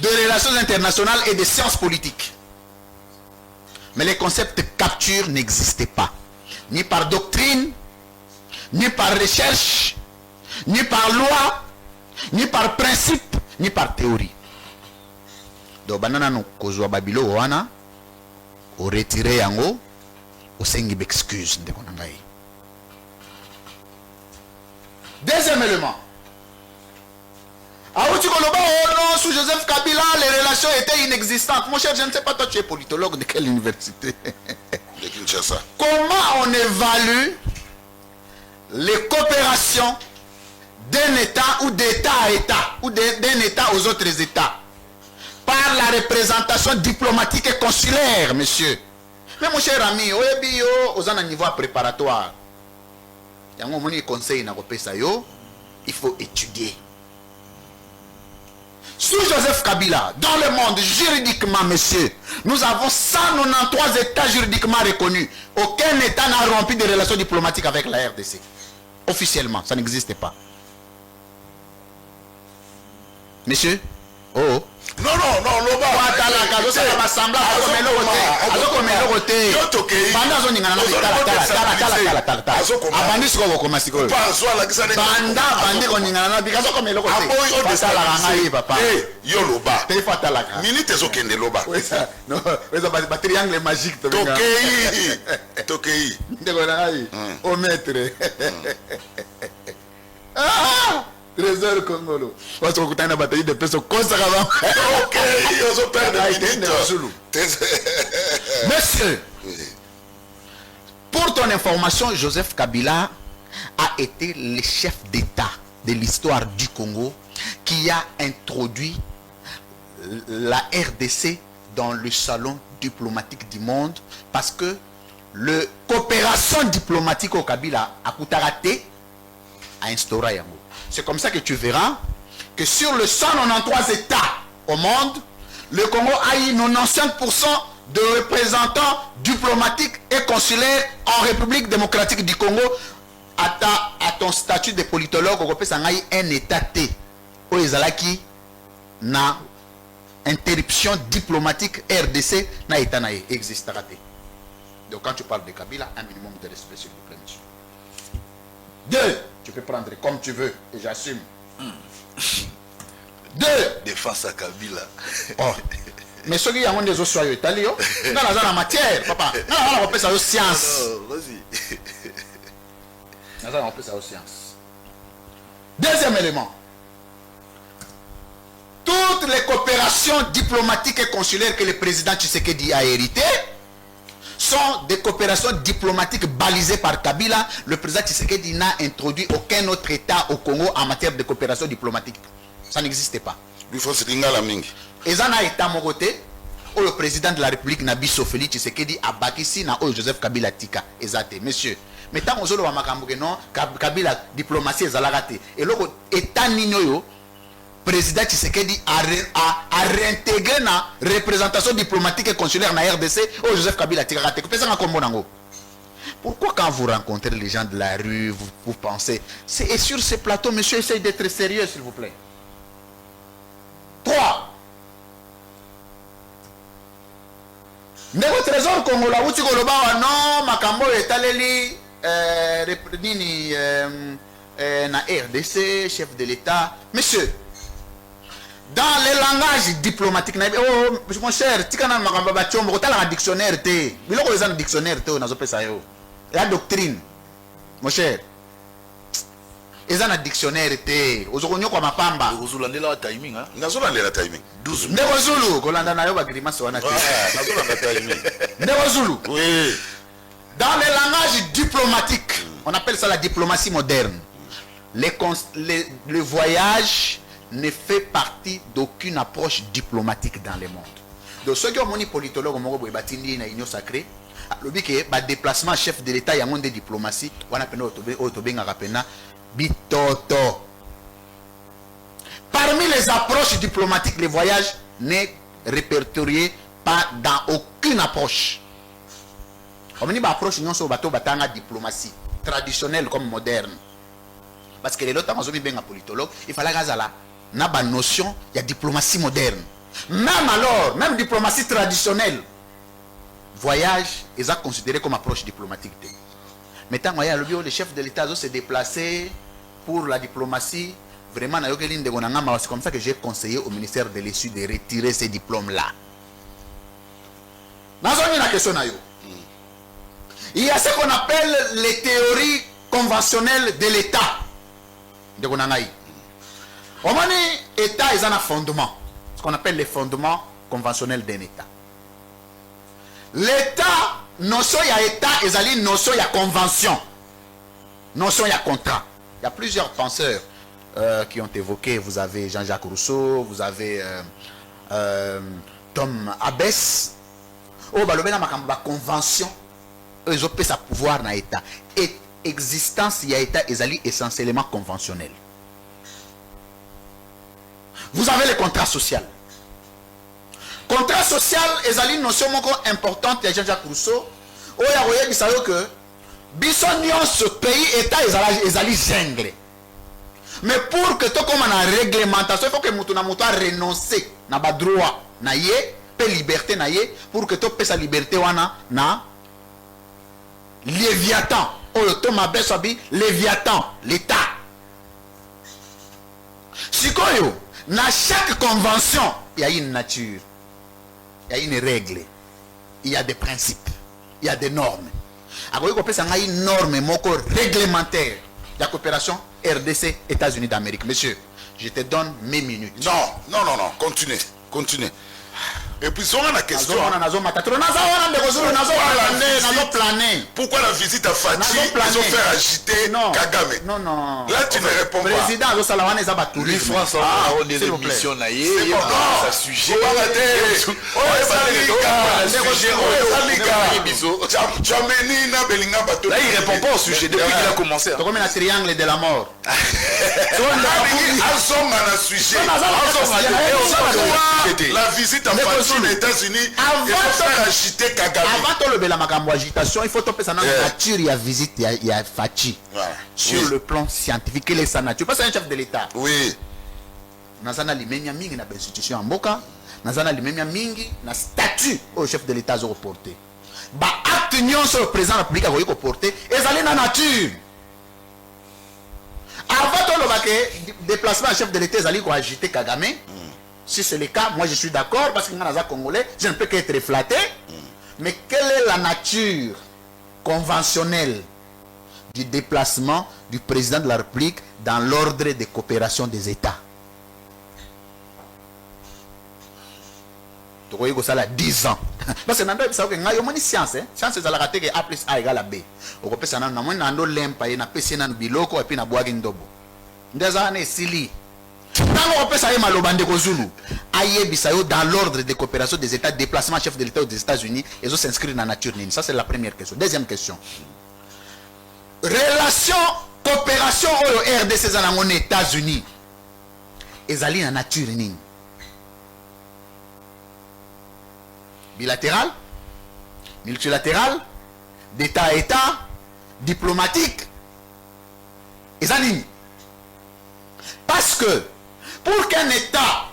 de relations internationales et de sciences politiques. Mais les concepts de capture n'existaient pas. Ni par doctrine, ni par recherche, ni par loi, ni par principe, ni par théorie. Donc, banana no kozwa babilo wana, o retirer yango, o sengi b'excuse de konangai. Deuxième élément. Sous Joseph Kabila, les relations étaient inexistantes. Mon cher, je ne sais pas, toi tu es politologue de quelle université? De Kinshasa. Comment on évalue les coopérations d'un État ou d'État à État ou d'un État aux autres États par la représentation diplomatique et consulaire, monsieur? Mais mon cher ami, aux un niveau préparatoire, il y a un conseil il faut étudier. Sous Joseph Kabila, dans le monde, juridiquement, monsieur, nous avons 193 États juridiquement reconnus. Aucun État n'a rompu de relations diplomatiques avec la RDC. Officiellement, ça n'existe pas. Monsieur? Oh. Non, Loba. Trésor Congolo. On se retrouve dans la bataille de peso consacrant. Ok, ils ont perdu. Monsieur, pour ton information, Joseph Kabila a été le chef d'État de l'histoire du Congo qui a introduit la RDC dans le salon diplomatique du monde parce que la coopération diplomatique au Kabila a Koutarate a instauré Yango. C'est comme ça que tu verras que sur le 193 États au monde, le Congo a eu 95% de représentants diplomatiques et consulaires en République démocratique du Congo. À ton statut de politologue, on peut un État T. Où ils na interruption diplomatique RDC na État na existera. Donc quand tu parles de Kabila, un minimum de respect s'il vous plaît, monsieur. 2. Tu peux prendre comme tu veux et j'assume. 2. Défense à Kabila. Oh. Mais ceux qui ont des ossoirs italiens, dans la matière, papa. Non, on peut ça aux sciences. Vas-y. On peut ça aux sciences. Deuxième élément. Toutes les coopérations diplomatiques et consulaires que le président Tshisekedi a héritées sont des coopérations diplomatiques balisées par Kabila. Le président Tshisekedi n'a introduit aucun autre État au Congo en matière de coopération diplomatique. Ça n'existait pas. Et ça n'a été à mon côté, où le président de la République Nabiso Félix Tshisekedi a bâti ici na Joseph Kabila Tika. Exacté, monsieur. Mais tant que vous avez non, Kabila diplomatie est raté. Et là, État Ninoyo, président Tshisekedi a réintégré la représentation diplomatique et consulaire na RDC au Joseph Kabila Tika. Pourquoi quand vous rencontrez les gens de la rue, vous pensez, et sur ces plateaux, monsieur, essayez d'être sérieux, s'il vous plaît. 3. Ndeko trésor congolais uti koloba non makambo etaleli nini na RDC chef de l'État. Monsieur, dans les langages diplomatiques, oh mon cher, tikana makambo ba chombo kotala na dictionnaire te. Biloko eza na dictionnaire te nazo pesa yo. La doctrine. Mon cher. Eza na dictionnaire te. Ozokonyo kwa mapamba. Ozolandela timing hein. Nazolandela timing. 12. Ndeko Zulu kolanda na yo ba grimace wana te. Nazolandela timing. Ndeko Zulu. Oui. Dans les langages diplomatiques, on appelle ça la diplomatie moderne. Le voyage ne fait partie d'aucune approche diplomatique dans le monde. Donc ceux qui ont moni politologue moko boy batindi na union sacrée, le but que ba déplacement chef de l'État ya monde de diplomatie, wana pena otobenga rapena bitoto. Parmi les approches diplomatiques, les voyages n'est répertorié pas dans aucune approche. On dit approche non sur bateau batanga diplomatie traditionnelle comme moderne. Parce que les autres temps bien politologue, il fallait gazala na ba notion il y a diplomatie moderne. Même alors, même diplomatie traditionnelle, voyage est considéré comme approche diplomatique. Mais tant le chef de l'État se déplacer pour la diplomatie, vraiment c'est comme ça que j'ai conseillé au ministère de l'Issue de retirer ces diplômes-là. Il y a ce qu'on appelle les théories conventionnelles de l'État. Au moment où l'État est un fondement, ce qu'on appelle les fondements conventionnels d'un État. L'État, notion il y a État, et notion il y a convention, notion il y a contrat. Il y a plusieurs penseurs qui ont évoqué. Vous avez Jean-Jacques Rousseau, vous avez Tom Abbes. Oh, bah, la convention, ils ont sa pouvoir dans l'État. Et existence, il y a État, essentiellement conventionnel. Vous avez le contrat social. Contrat social est une notion importante de Jean-Jacques Rousseau. Oh, il y a que Bissonion, ce pays, État, est jungle. Mais pour que tout comme en réglementation, il faut que nous renoncer à nos droits, à la liberté, pour que tout sa liberté na Léviathan. Oh, Thomas Bessobi, Léviathan, l'État. Si dans chaque convention, il y a une nature, il y a une règle, il y a des principes, il y a des normes. Alors, il y a une norme réglementaire de la coopération RDC, États-Unis d'Amérique. Monsieur, je te donne mes minutes. Non, continuez. Et puis, on a la question. Pourquoi la visite à Fatih, ils ont fait agiter Kagame? Non. Là, tu ne réponds pas. Président, les Français ont des émissions. C'est bon, sujet. Là, il répond pas au sujet depuis qu'il a commencé. C'est comme un triangle de la mort. La visite à Fatih aux États-Unis, il faut faire agiter Kagame. Avant de la agitation, il faut topper sa nature, il y a visite, il y a Fatih. Sur le plan scientifique, quelle est sa nature? Parce que c'est un chef de l'État. Oui. Nazana limenya mingi na institution mboka, nazana limenya mingi na statut au chef de l'État zo reporté. Ba acte nyon sur le président de la République a reporté, ezali na nature. Avant le déplacement à chef de l'État, ezali ko agiter Kagame. Si c'est le cas, moi je suis d'accord parce que dans Congolais, je ne peux qu'être flatté. Mais quelle est la nature conventionnelle du déplacement du président de la République dans l'ordre de coopération des États? tokoyi kosala 10 ans parce que nando ebisa ko ngai omoni science science ezalaka te ke A plus A égale à B okopesa nano namoni nando lempa ye napesi nano biloko epi nabwaki ndobo ndeza na esili ntango okopesa ye maloba ndeko Zulu ayebisa yo dans l'ordre de coopération des États déplacement chef de l'État des États-Unis ezo s'inscrire na nature nini. Ça c'est la première question. Deuxième question, relation coopération oyo RDC za nango na États-Unis ezali na nature nini? Bilatéral, multilatéral, d'État à État, diplomatique. Ezali. Parce que pour qu'un État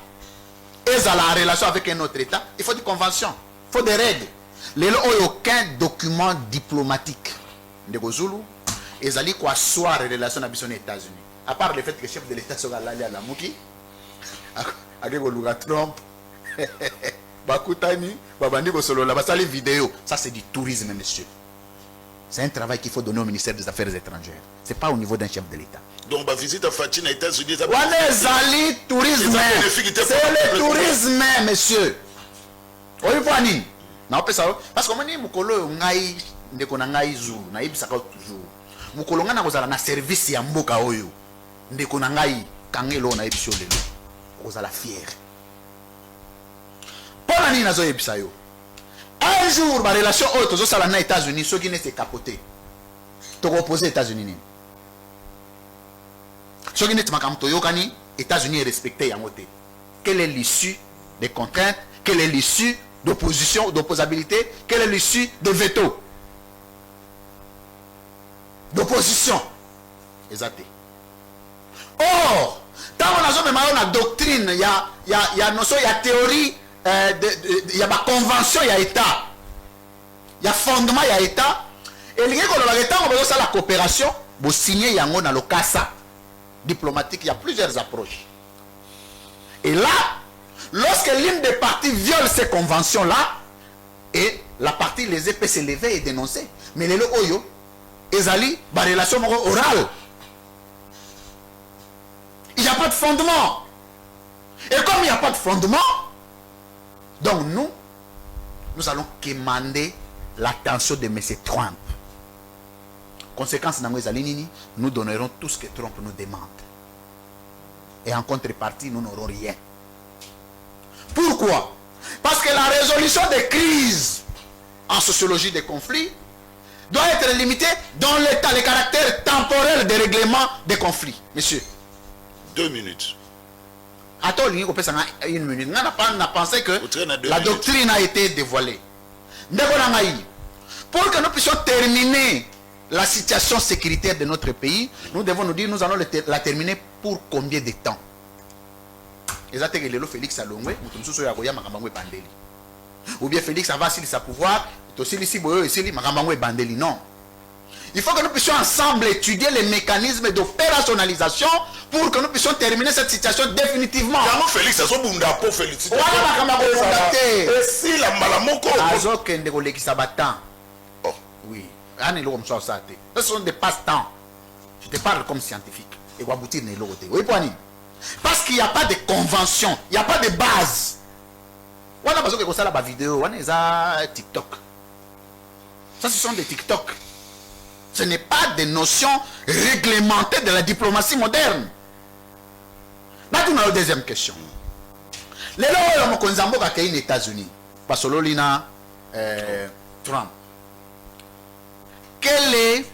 ait la relation avec un autre État, il faut des conventions, il faut des règles. Il n'y a aucun document diplomatique de Zulu ezali quoi soit relation avec les États-Unis. À part le fait que le chef de l'État soit allé à la Mouki, avec le Trump. Bakutani, babandi bosolo la basali vidéo. Ça c'est du tourisme, monsieur. C'est un travail qu'il faut donner au ministère des Affaires étrangères. C'est pas au niveau d'un chef de l'État. Donc ma visite à Fatih aux États-Unis, Zali tourisme. C'est le tourisme, monsieur. Oui, voyez. Non, parce que moi ni mukolo ngai ndeko na ngai zu na ibisaka toujours. Mukolo ngana kozala na service ya mboka oyo. Ndeko na ngai kangelo na ibisho lelo. Kozala fier. Un jour, la relation haute aux États-Unis, ceux qui n'étaient capotés, tu opposé aux États-Unis. Ceux qui n'étaient pas capotés, les États-Unis respectés. Quelle est l'issue des contraintes? Quelle est l'issue d'opposition, d'opposabilité? Quelle est l'issue de veto? D'opposition. Exact. Or, quand on a une doctrine, il y a notion, il y a théorie. Il y a ma convention, il y a État, il y a fondement, il y a État. Et l'État, on va la coopération, vous signez yango dans le CASA diplomatique, il y a plusieurs approches. Et là, lorsque l'une des parties viole ces conventions-là, et la partie les peut s'élever et dénoncer. Mais les oyo, ezali, la relation orale. Il n'y a pas de fondement. Et comme il n'y a pas de fondement, donc nous allons quémander l'attention de M. Trump. Conséquence, nous donnerons tout ce que Trump nous demande. Et en contrepartie, nous n'aurons rien. Pourquoi? Parce que la résolution des crises en sociologie des conflits doit être limitée dans l'état, le caractère temporel des règlements des conflits. Monsieur. 2 minutes. Attends, une minute. On a pensé que la doctrine a été dévoilée. Pour que nous puissions terminer la situation sécuritaire de notre pays, nous devons nous dire, nous allons la terminer pour combien de temps? Félix Alongwe, ou bien Félix va s'il sa pouvoir, non. Il faut que nous puissions ensemble étudier les mécanismes d'opérationnalisation pour que nous puissions terminer cette situation définitivement. Félix, ça bunda pour Félix. Oui. Ce sont des passe-temps. Je te parle comme scientifique. Parce qu'il n'y a pas de convention, il n'y a pas de base. On a besoin de ça la vidéo, on a TikTok. Ça, ce sont des TikTok. Ce n'est pas des notions réglementées de la diplomatie moderne. Maintenant, la deuxième question. Les lois de les États-Unis, parce que l'olina Trump. Quelle est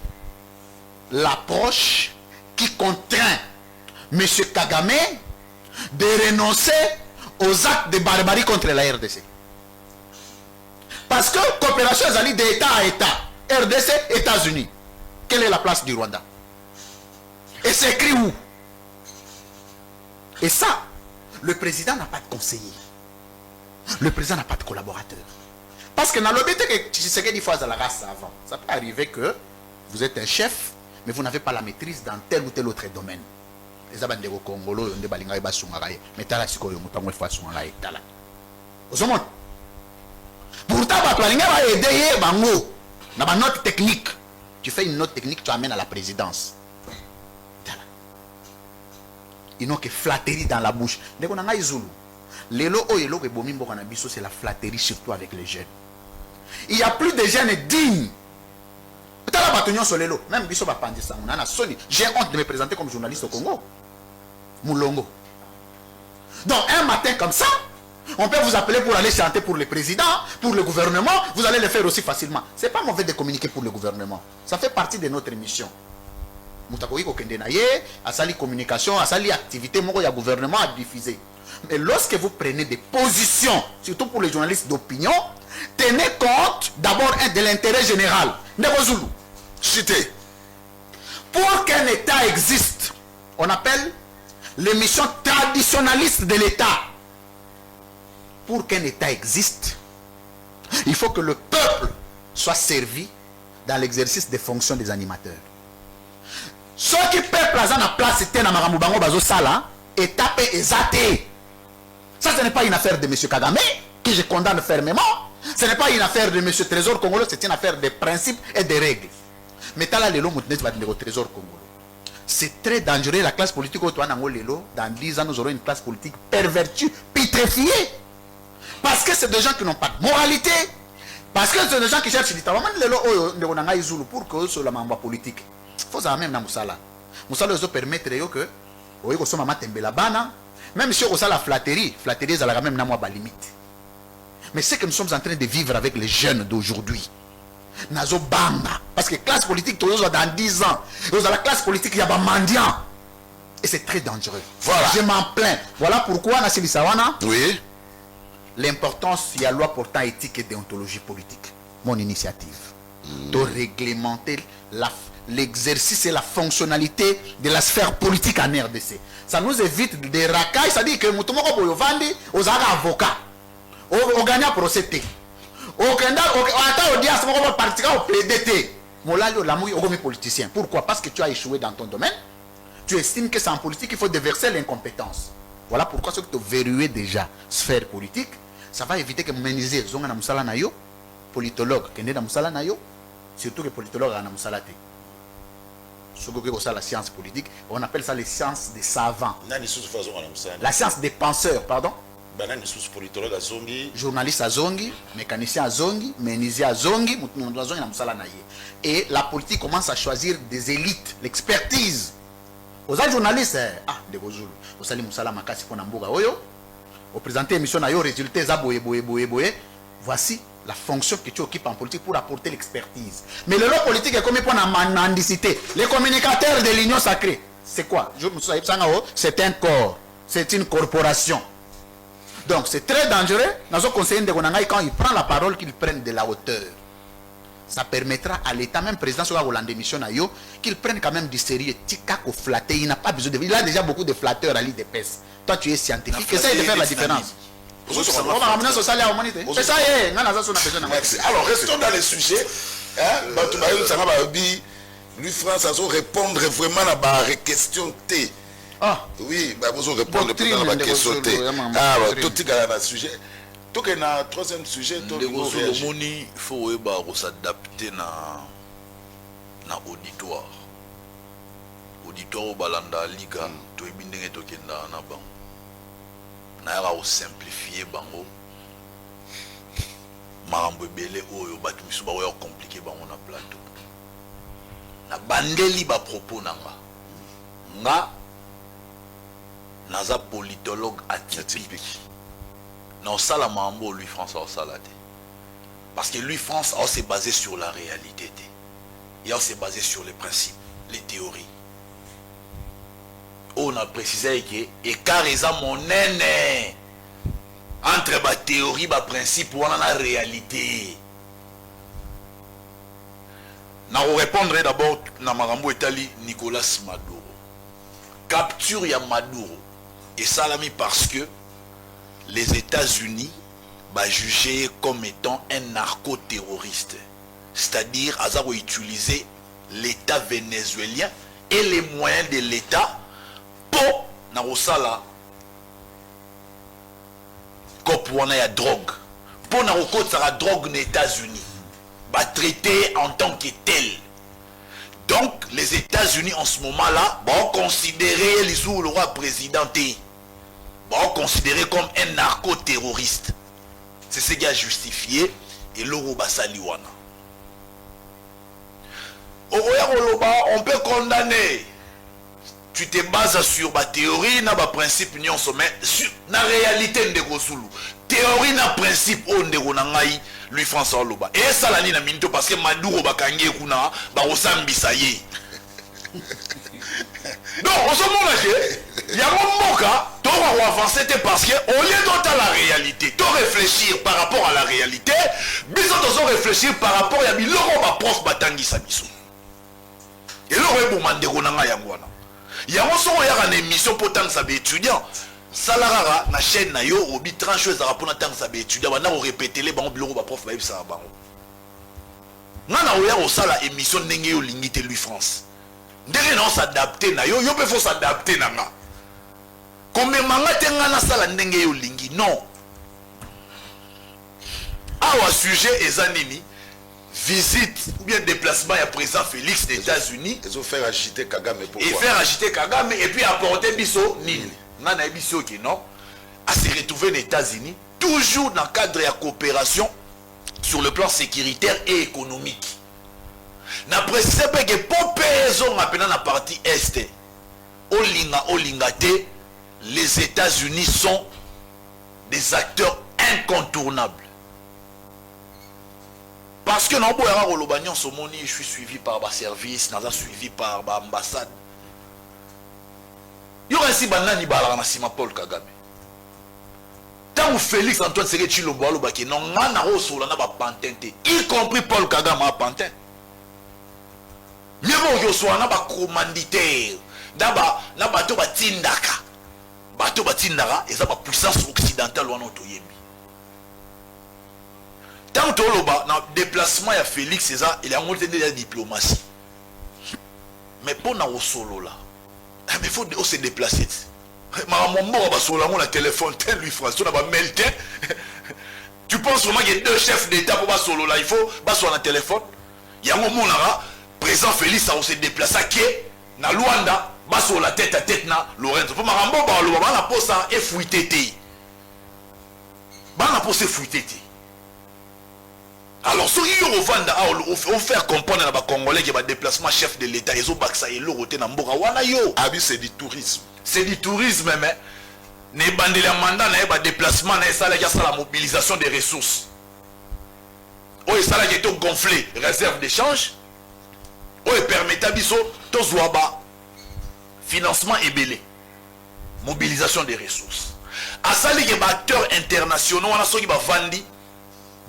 l'approche qui contraint M. Kagame de renoncer aux actes de barbarie contre la RDC? Parce que coopération est allée d'État à État. RDC, États-Unis. Quelle est la place du Rwanda? Et c'est écrit où? Et ça, le président n'a pas de conseiller. Le président n'a pas de collaborateur. Parce que dans le but que Tshisekedi fasse la race avant, ça peut arriver que vous êtes un chef, mais vous n'avez pas la maîtrise dans tel ou tel autre domaine. Les abandés au Congolo, on débalinga et basungaraye, mais t'as la sikoyo, moutamou façon à la étala. Au monde. Pourtant, tu vas aider Bango. Dans ma note technique. Tu fais une note technique, tu amènes à la présidence. Ils n'ont que flatterie dans la bouche. Lelo oyelo ke bomi mboka na biso, c'est la flatterie surtout avec les jeunes. Il y a plus de jeunes dignes. Même biso ba pandi sango na soni. J'ai honte de me présenter comme journaliste au Congo. Moulongo. Donc un matin comme ça, on peut vous appeler pour aller chanter pour le président, pour le gouvernement, vous allez le faire aussi facilement. C'est pas mauvais de communiquer pour le gouvernement. Ça fait partie de notre mission. Mutakoyi ko kende na ye, asali communication, asali activité moko ya gouvernement à diffuser. Mais lorsque vous prenez des positions, surtout pour les journalistes d'opinion, tenez compte d'abord de l'intérêt général. Nebozulu. Cité. Pour qu'un État existe, on appelle les missions traditionnalistes de l'État. Pour qu'un État existe, il faut que le peuple soit servi dans l'exercice des fonctions des animateurs. Ceux qui peuple à la place c'était dans Maramubango Bazo Sala, étape exatée. Ça, ce n'est pas une affaire de M. Kagame, que je condamne fermement. Ce n'est pas une affaire de M. Trésor Congolais, c'est une affaire de principes et de règles. Mais là, le Trésor Congolais. C'est très dangereux, la classe politique. Dans 10 ans, nous aurons une classe politique pervertie, putréfiée. Parce que c'est des gens qui n'ont pas de moralité. Parce que c'est des gens qui cherchent du travail. Pour que ce soit la politique. Il faut ça même dans Moussala. Moussala doit permettre que même si on a la flatterie, flatterie, ça a même la limite. Mais c'est que nous sommes en train de vivre avec les jeunes d'aujourd'hui. Nazo bamba. Parce que la classe politique, dans 10 ans, dans la classe politique, il y a des mendiants. Et c'est très dangereux. Voilà. Je m'en plains. Voilà pourquoi, Nassili Sawana, oui, l'importance, il y a loi portant éthique et déontologie politique. Mon initiative. De réglementer l'exercice et la fonctionnalité de la sphère politique en RDC. Ça nous évite des racailles. C'est-à-dire que nous sommes avocats. On gagne un procès. Politicien. Pourquoi? Parce que tu as échoué dans ton domaine. Tu estimes que c'est en politique qu'il faut déverser l'incompétence. Voilà pourquoi ce que tu verrouilles déjà sphère politique, ça va éviter que méniser zonga na musala na yo, politologue kende na musala na yo, surtout que politologue na musala te. Ce que c'est la science politique, on appelle ça les sciences des savants. La science des penseurs, pardon. Journaliste à zongi, mécanicien à zongi, menuisier à zongi, et la politique commence à choisir des élites, l'expertise. Aux journalistes, de Gozulu, au Salim Moussala Makasi Ponamboga Oyo, au présenter l'émission Nayo, résultat Zaboye. Voici la fonction que tu occupes en politique pour apporter l'expertise. Mais le lot politique est comme pour la mendicité. Les communicateurs de l'Union sacrée, c'est quoi? C'est un corps, c'est une corporation. Donc c'est très dangereux. Dans un conseiller de Gonangaï, quand il prend la parole, qu'il prenne de la hauteur. Ça permettra à l'État, même président sur la démission, qu'il prenne quand même du sérieux. Tikako flatté, il n'a pas besoin de. Il a déjà beaucoup de flatteurs à l'IDPS. Toi, tu es scientifique. Essaye de faire la différence. Alors restons dans les sujets. Lui, France, a répondre vraiment à la question T. Ah oui, vous répondre à la question T. Alors, tout est dans le sujet. Donc, il y a un troisième sujet. Il faut s'adapter à l'auditoire. Auditoire au Balanda Liga, tu es bien que na simplifier bango marambo belé oyo batu misuba oyo compliqué bango na plateau na bandeli ba propos nga naza politologue atypique na osala mambo lui France osala te parce que lui France s'est basé sur la réalité et on s'est basé sur les principes, les théories. On a précisé que écart est mon nene entre la théorie, le principe ou la réalité. Je répondrai d'abord à Marambo Etali Nicolas Maduro. Capture ya Maduro et salami parce que les États-Unis va juger comme étant un narco-terroriste. C'est-à-dire qu'ils utiliser l'État vénézuélien et les moyens de l'État pour na osala kopwana ya drogue pour na okota la drogue aux États-Unis va traiter en tant que tel. Donc les États-Unis en ce moment-là vont considérer les sous le roi président considéré comme un narco-terroriste. C'est ce qui a justifié et l'Oro Basaliwana. On peut condamner. Tu te bases sur la théorie, na principe, mais sur la réalité de Gosulu. Théorie na principe on de Ronangai, lui François Loba. Et ça la ni na minto parce que Maduro bakangé kuna ba osambisa ye. Non, on se montre il y a un moka, tu vas avancer parce que au lieu d'entendre la réalité, tu réfléchir par rapport à la réalité, bisous de réfléchir par rapport à l'euro ma prof batangi sa bisou. Et l'euro est bon mande Ronanga yangwana. Il y a une émission pour tant que étudiant. Salarara na chaîne na yo obi trancheuse pour tant que étudiant na répéter les bancs bureau ba prof ba ça bango. Nana oya o sala émission ndenge yo lingité lui France. Ndenge na s'adapter na yo peut faut s'adapter na nga. Comme manga tenga na sala ndenge yo lingi non. Awa sujet ezanini visite ou bien déplacement à président Félix des États-Unis. Ils ont fait agiter Kagame pourquoi? Et faire agiter Kagame et puis apporter Bisso Nil. Nana Bisso qui non. À se retrouver aux États-Unis, toujours dans le cadre de la coopération sur le plan sécuritaire et économique. N'a précisé que pour raison dans la partie Est, les États-Unis sont des acteurs incontournables. Parce que non, je suis suivi par ma service, suivi par ma ambassade. Il y aura ainsi banani balana sima Paul Kagame. Tant que Félix Antoine Tshisekedi Tshilombo alobaki non ngana rosola na ba pantente, y compris Paul Kagame a pantin. Mieux yo so na ba commanditaire, na bato batindaka. Bato batindaka eza ba puissance occidentale wana otoyebi. Tant que dans le déplacement de Félix, il y a un de la diplomatie. Mais pour nous solo là, il faut se déplacer. Téléphone, lui François, tu penses vraiment qu'il y a deux chefs d'État pour solo là, il faut sur un téléphone. Il y a un moment là, président Félix a se déplacé qui na Luanda, sur la tête à tête na Lorenzo. Pour Marambo, on a posé ça et fouillé. On a posé fouillé. Alors, ce qui est faire comprendre à les Congolais que le déplacement chef de l'État, ils ont baksa et l'euro na mboka wana yo. Abi c'est du tourisme. C'est du tourisme mais ne bandeli mandat na ba déplacement na ça la mobilisation des ressources. Oh ça là qui est gonflé, réserve d'échange. Oh permet à biso to zouaba financement ébélé. Mobilisation des ressources. À ça les acteurs internationaux wana so ki ba vandi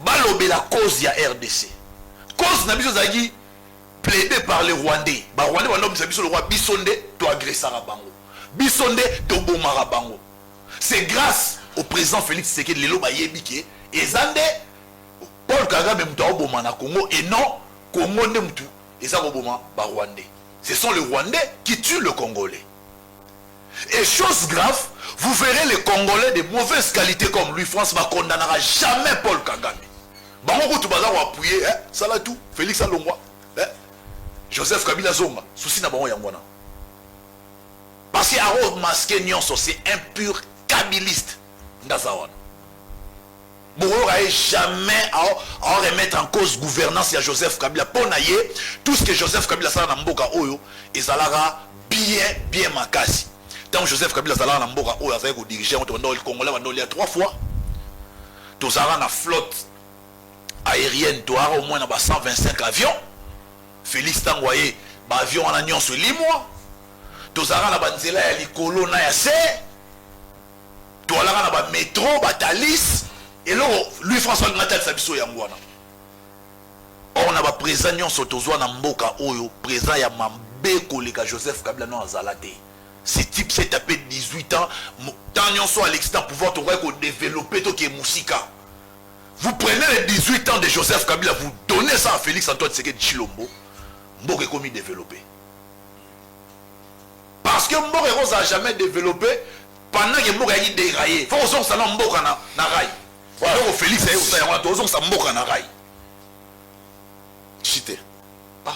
balobé la cause ya RDC. Cause na biso zaki plaidé par les Rwandais. Ba Rwandais ba nom biso le roi Bisonde to agresser bango. Bisonde to bomara bango. C'est grâce au président Félix Tshisekedi lelo ba yebike ezande Paul Kagame muto oboma na Congo et non Congo ne mutu eza oboma ba Rwandais. Ce sont les Rwandais qui tuent le Congolais. Et chose grave, vous verrez les Congolais de mauvaise qualité comme lui, France ne condamnera jamais Paul Kagame. Bango tout bazar va appuyer, ça là tout, Félix Alongwa, Joseph Kabila Zonga, souci na bango yangwana. Parce que Aro masqué nyonso c'est un pur kabiliste ndazawan. Bongo a jamais à remettre en cause gouvernance à Joseph Kabila pour naïe tout ce que Joseph Kabila sa na mboka oyo ezalara bien makasi. Tant Joseph Kabila Zala na mboka oyo azali ko diriger le Congolais il y a 3 fois. Tozara na flotte aérienne toara au moins na 125 avions. Félix Tangoye ba avion en agnon sur limwa. Tozara na banzela ya likolo na ya se. Toala na ba métro batalis et là lui François Natal Sabiso yangwana. On a ba présent nyonso tozwa na mboka oyo présent ya mambeko leka Joseph Kabila no azalate. Ce type s'est tapé 18 ans. Tant qu'on soit à l'extérieur, pouvoir développer tout qui est Moussika. Vous prenez les 18 ans de Joseph Kabila, vous donnez ça à Félix Antoine Tshisekedi Tshilombo. Mboke comme il développé. Parce que Mboke Rose n'a jamais développé pendant que Mboke a déraillé. Il faut que ça n'a Mboke na rail. Donc Félix a eu ça, il faut que ça Mboke na rail. Chité. Ah.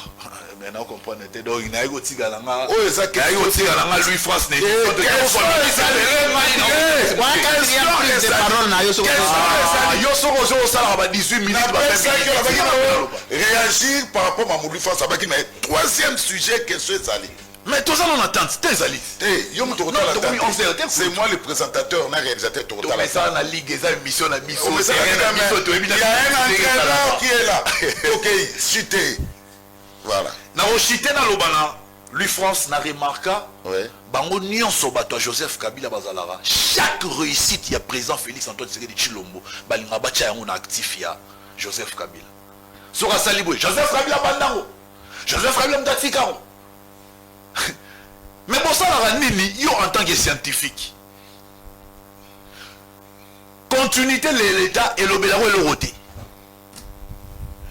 Maintenant on comprend donc il n'a eu aussi galanga oh ça il a eu aussi galanga Louis France n'est parole na yo so yo so ça va 18 minutes réagir par rapport à Mamoudou France avec mais troisième sujet question ezali. Mais tout ça on attend, c'est Zali. C'est moi le présentateur, on a réalisateur total. Mais ça la ligue, ça émission la mission. Il y a un entraîneur qui est là. OK, chité. Voilà. Na chité na lobana, lui France n'a remarqué. Ouais. Bango nyonso bato Joseph Kabila bazalara. Chaque réussite il y a président Félix Antoine Tshisekedi Tshilombo, balinga bacha yango na actif ya Joseph Kabila. Sora Salibwe, Joseph Kabila bandango. Joseph Kabila mdatikao. Mais bon, ça, yo en tant que scientifique, continuité de l'État et l'obélago et le roté.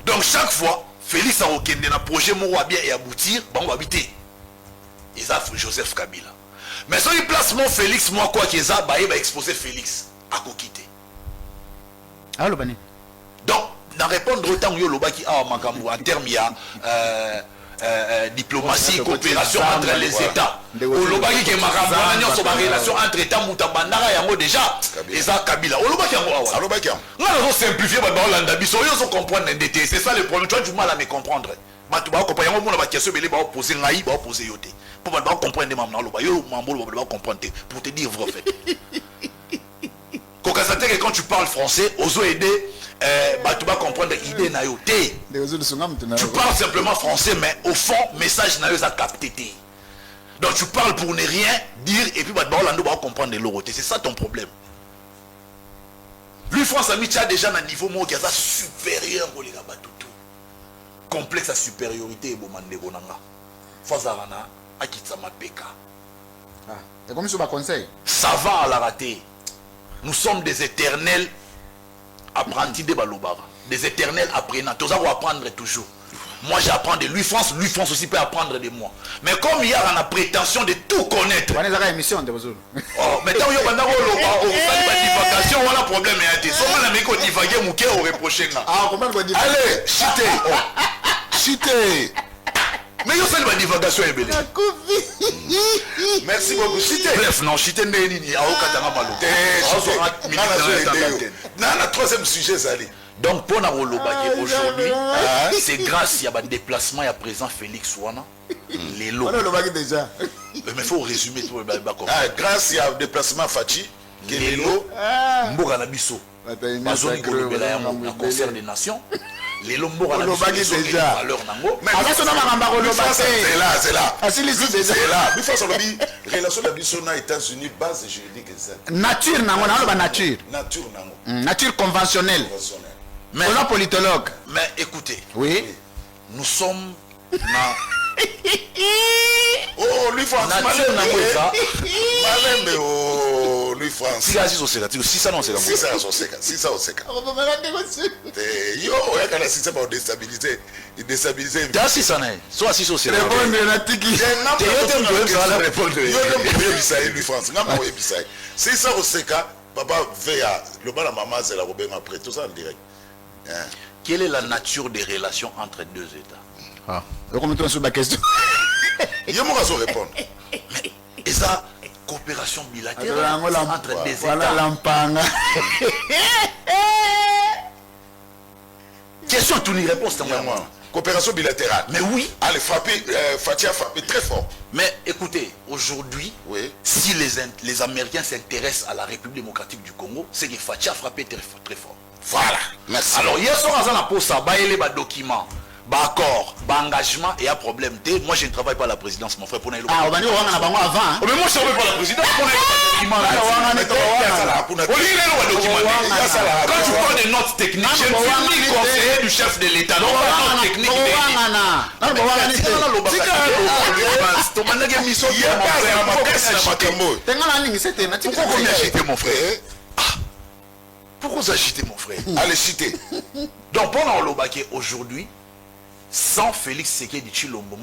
Donc, chaque fois, Félix a aucun un projet moro bien et aboutir, bon, habiter. Ils ont Joseph Kabila. Mais si il place mon Félix, moi, quoi qu'ils a, il va exposer Félix à quitter. Ah, le bani. Donc, dans répondre autant que le baki a en termes, il y a. Diplomatie, coopération entre les États. Olobaki qui est ma relation entre États Moutabandara et déjà. Et ça, Kabila. Olobaki en Olobaki. Nous allons simplifier ma parole en Dabiso. Ils ont comprendre NDT. C'est ça le problème. Tu as du mal à me comprendre. Mais tu vas comprendre. Moi, la question, il va opposer Naï, va opposer Yoté. Pour ne pas comprendre les mamans. Yo, mambo, va comprendre. Pour te dire vrai fait. Kokasate que quand tu parles français, oso aider. Tu vas comprendre l'idée na yo té. Tu parles simplement français, mais au fond, message na yo a capté. Donc tu parles pour ne rien dire et puis tu vas comprendre l'autre. C'est ça ton problème. Lui, France a mis déjà un niveau supérieur au tout. Complexe à supériorité et bomande bonanga. Fazarana, Akitsama Peka. C'est comme ça, conseil. Ça va à la rater. Nous sommes des éternels apprentis de Balobara, des éternels apprenants. Tous ça va apprendre toujours. Moi j'apprends de lui France aussi peut apprendre de moi. Mais comme il y a la prétention de tout connaître. On est à émission de vous. Oh, mais tant qu'il y a une divagation, on a un problème. On a un divaguer mouké au reproché. Allez, chité. Chité. Mais il y a une divagation. Merci beaucoup. Chité. Bref, non, chité n'est ni à aucun la troisième sujet, Zali. Donc, pour nous aujourd'hui, c'est grâce à un déplacement à présent Félix Ouana, les lots. Mais il faut résumer tout le monde. Grâce à un déplacement Fachi, les lots, Mboganabiso, Bazoni Golobela, un concert des nations. Les lots Mboganabiso, c'est là. Mais c'est là, c'est là. C'est là. Il faut savoir que relation de l'Abisso aux États-Unis, base juridique. Nature, nature. Nature conventionnelle. Mais on a politologue. Mais écoutez, oui, nous sommes oh, lui France. Oh, lui France. Si ça non c'est là. Si ça on sait. On va me yo, il y a si ça va déstabiliser. Déstabiliser. Si ça n'est. Soit si c'est là. Répondre la tiki. Lui France. Si ça on sait papa veille le bas la maman c'est la Robin après tout ça en direct. Quelle est la nature des relations entre deux États? Comment tu as la question? Il y a mon raison répondre. Et ça, coopération bilatérale entre des États. Question, tout n'y réponse. Coopération bilatérale. Mais oui. Allez, Fatia a frappé très fort. Mais écoutez, aujourd'hui, oui, si les Américains s'intéressent à la République démocratique du Congo, c'est que Fatia a frappé très fort. Voilà. Merci. Alors, hier soir, on a posé ça, il y a des documents, des accords, des engagements, et un problème. Moi, je ne travaille pas à la présidence, mon frère. Ah, on va dire qu'on a avant. Mais moi, je ne travaille pas à la présidence. Quand tu parles des notes techniques, je suis conseiller du chef de l'État. Non, pas technique. Pourquoi vous agitez mon frère? Allez, citer. Donc, pendant l'Obake aujourd'hui, sans Félix Tshisekedi Tshilombo,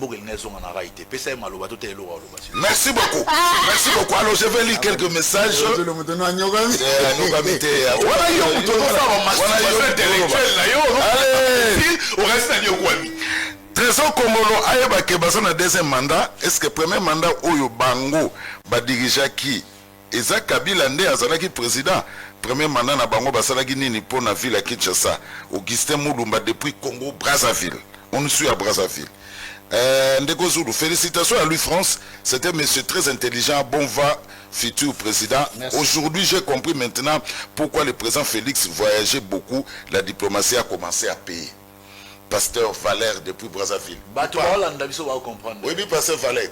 merci beaucoup. Merci beaucoup. Alors, je vais lire quelques messages. Trésor Komolo ayeba ke baza na deuxième mandat. Est-ce que premier mandat oyo bango ba dirigeaki eza Kabila nde azalaki président premier mandat na bango basalaki nini pour na ville à Kinshasa. Augustin Mulumba depuis Congo Brazzaville. On suit à Brazzaville. Ndeko Zulu, félicitations à lui France. C'était un monsieur très intelligent, bon va, futur président. Aujourd'hui, j'ai compris maintenant pourquoi le président Félix voyageait beaucoup. La diplomatie a commencé à payer. Pasteur Valère depuis Brazzaville. Oui, pasteur Valère.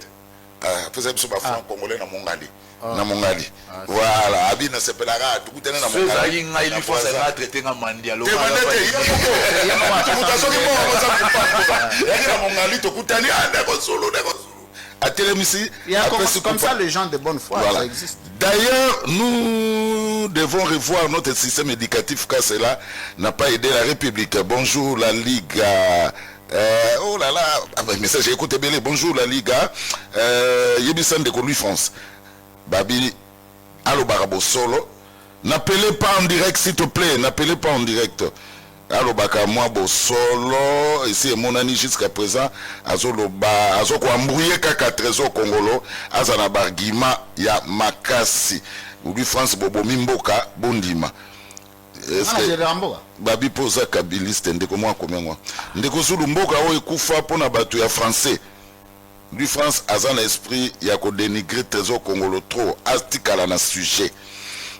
Après ça, je suis congolais dans Mongali. Na Mongali. Voilà, Abi na sepelaka tout na Mongali. Il faut ça traiter na mandia. Te manete, il faut mutasoki mo na Mongali to kutani ndeko solo. À Télémissi, comme ça les gens de bonne foi, ça existe. D'ailleurs, nous devons revoir notre système éducatif car cela n'a pas aidé la République. Bonjour la Ligue. Oh là là, message j'ai écouté belé. Bonjour la Liga. Yebisan de Louis France. Babi, allo Barabo Solo. N'appelez pas en direct s'il te plaît. N'appelez pas en direct. Allo Baka moi Solo. Ici mon ami jusqu'à présent. Azolo ba, azoko embrouillé kaka trésor congolo. Azana bargima ya makasi. Louis France Bobo Mimboka Bondima. Babi posa kabiliste ndeko mwa komengwa ndeko Zulu mboka o ekufa pona bato ya français lui France azan esprit ya ko dénigrer trésor congolo trop artikala na sujet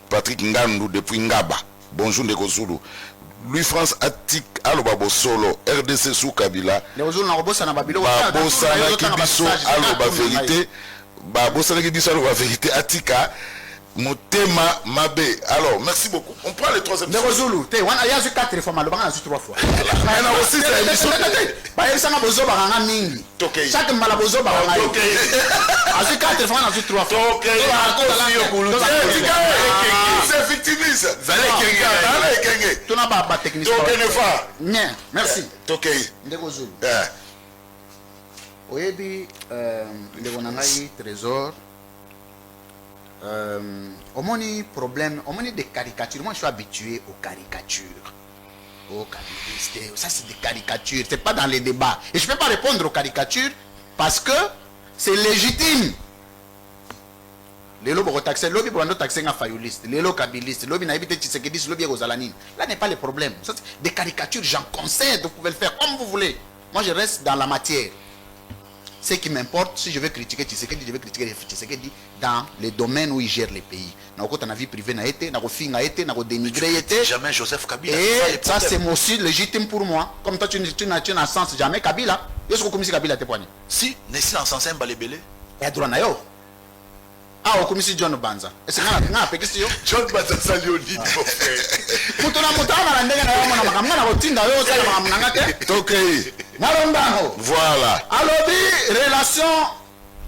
Patrick Ngandu depuis Ngaba. Bonjour ndeko Zulu. Lui France atik aloba bosolo RDC sous Kabila ndeko na robosa na babilo babosa na kibiso aloba vérité babosa na kibiso aloba vérité atika Motema Mabe. Alors, merci beaucoup. On prend le troisième. Ndeko Zulu, il y a 4 fois, il y a 3 fois. Il y a aussi ça. Chaque malabozo baranga. Il y a 4 fois, il y a 3 fois. C'est victimise. Tu n'as pas de technicien. Bien, merci. Ndeko Zulu. Oyebi, Ndeko Nangai, Trésor. Au moins problème, au moins des caricatures. Moi je suis habitué aux caricatures. Ça c'est des caricatures, c'est pas dans les débats. Et je peux pas répondre aux caricatures parce que c'est légitime. Les lobes taxés, lobby pour taxer un fayouliste, les lobes kabilistes, lobby n'a évité Tshisekedi, lobby Rosalanine. Là n'est pas le problème. Ça, des caricatures, j'en conseille, vous pouvez le faire comme vous voulez. Moi je reste dans la matière. Ce qui m'importe, si je veux critiquer Tshisekedi, je veux critiquer Tshisekedi dans les domaines où il gère les pays. Dans la vie privée, dans la vie dénigré. Jamais Joseph Kabila. Et ça, c'est aussi légitime pour moi. Comme toi, tu n'as sens jamais Kabila. Est-ce que vous Kabila te poigné? Si, n'est-ce pas sens un balébélé? Et droit na yo. Ah, au commissaire John Banza. Est-ce que vous avez question? John Banza, ça lui dit, mon frère. Voilà. Alors, relation,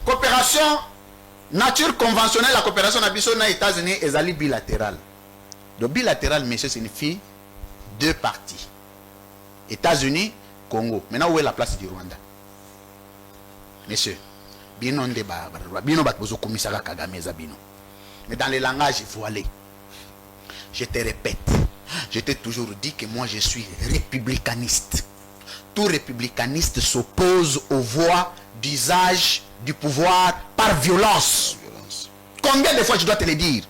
coopération, nature conventionnelle, la coopération aux États-Unis est bilatérale. Le bilatéral, monsieur, signifie 2 parties. États-Unis, Congo. Maintenant, où est la place du Rwanda? Monsieur, bino ndeba, bino batbozo komisara Kagame zabino. Mais dans les langages voilés, je te répète, je t'ai toujours dit que moi je suis républicaniste. Tout républicaniste s'oppose aux voies d'usage du pouvoir par violence. Combien de fois je dois te le dire?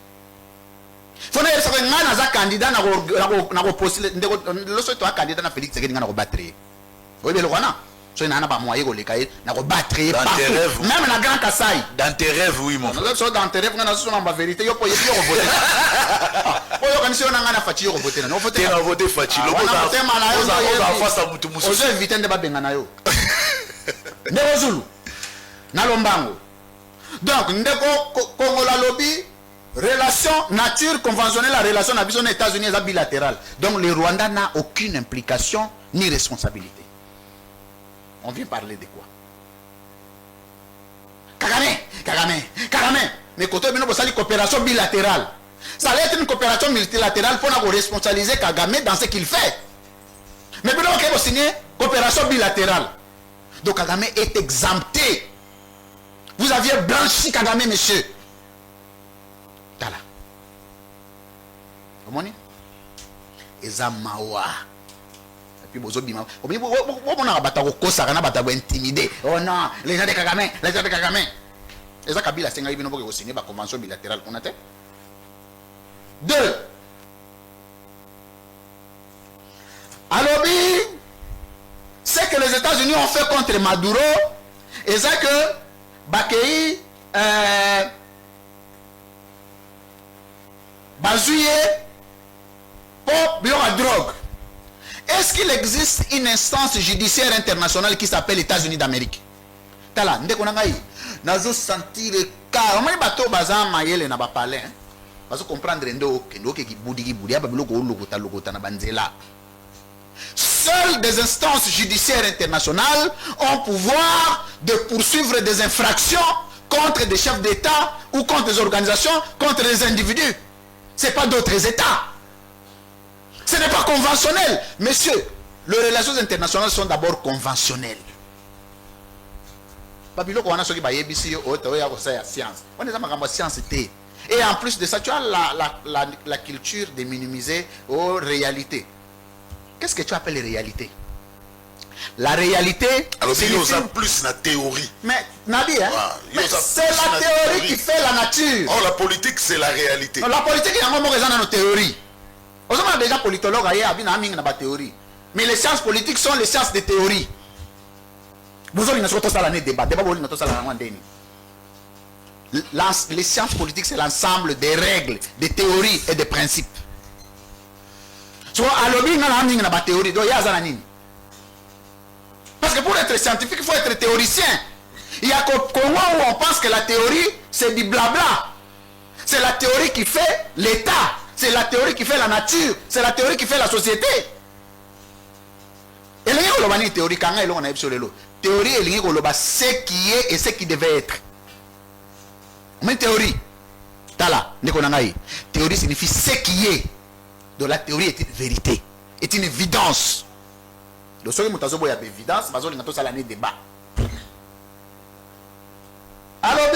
Il faut que un candidat n'a postulé, lorsque candidat n'a Félix Tshisekedi n'a battre. Oui, mais le Rwanda, so n'a pas moyen n'a battre partout. Même la Grand Kassai. Dans tes rêves, oui, mon frère. Dans tes rêves, on a la vérité. Yo, voter. Quand on a Fachi, on voter. On voter. On voter Fachi. On va face à Moutou Moussou. On va éviter de battre Benganayo. Ndeko Zulu. Nalombango. Donc, Ndeko Congola lobby. Relation nature conventionnelle, la relation avec les États-Unis est bilatérale. Donc le Rwanda n'a aucune implication ni responsabilité. On vient parler de quoi? Kagame. Mais quand on a une coopération bilatérale, ça allait être une coopération multilatérale pour nous responsabiliser Kagame dans ce qu'il fait. Mais puis on va signer coopération bilatérale. Donc Kagame est exempté. Vous aviez blanchi Kagame, monsieur. Tala. Comment on eza mawa. Et puis bozo bima. On a battu au kosa, on a battu intimider. Oh non, les gens de Kagame. Eza Kabila senga ibino pour signer la convention bilatérale qu'on a fait. Deux. Alors, ce que les États-Unis ont fait contre Maduro, et c'est que Bakei Bazouye pour la drogue. Est-ce qu'il existe une instance judiciaire internationale qui s'appelle États-Unis d'Amérique? Tala, ndeko nangai, nazo sentir le cas. On m'a bateau bazan mayele na ba parler. Parce comprendre ndo kendo ke ki budi aba biloko lokota na banzela. Seules des instances judiciaires internationales ont pouvoir de poursuivre des infractions contre des chefs d'État ou contre des organisations, contre des individus. Ce n'est pas d'autres États. Ce n'est pas conventionnel. Messieurs, les relations internationales sont d'abord conventionnelles. Et en plus de ça, tu as la culture de minimiser aux réalités. Qu'est-ce que tu appelles réalité? La réalité, c'est plus la théorie. Mais Nabi, hein? C'est la théorie qui fait la nature. Oh, la politique, c'est la réalité. Non, la politique, il y a un moment dans nos théories. On a déjà politologue à théorie. Mais les sciences politiques sont les sciences de théorie. Vous avez une débat. Les sciences politiques, c'est l'ensemble des règles, des théories et des principes. Parce que pour être scientifique, il faut être théoricien. Il y a qu'au Congo où on pense que la théorie, c'est du blabla. C'est la théorie qui fait l'État. C'est la théorie qui fait la nature. C'est la théorie qui fait la société. Et les théorie, quand on a théorie, ce qui est et ce qui devait être. Mais théorie, théorie signifie ce qui est. Donc la théorie est une vérité, est une évidence. Donc ce qui est une évidence, c'est un débat. Alors,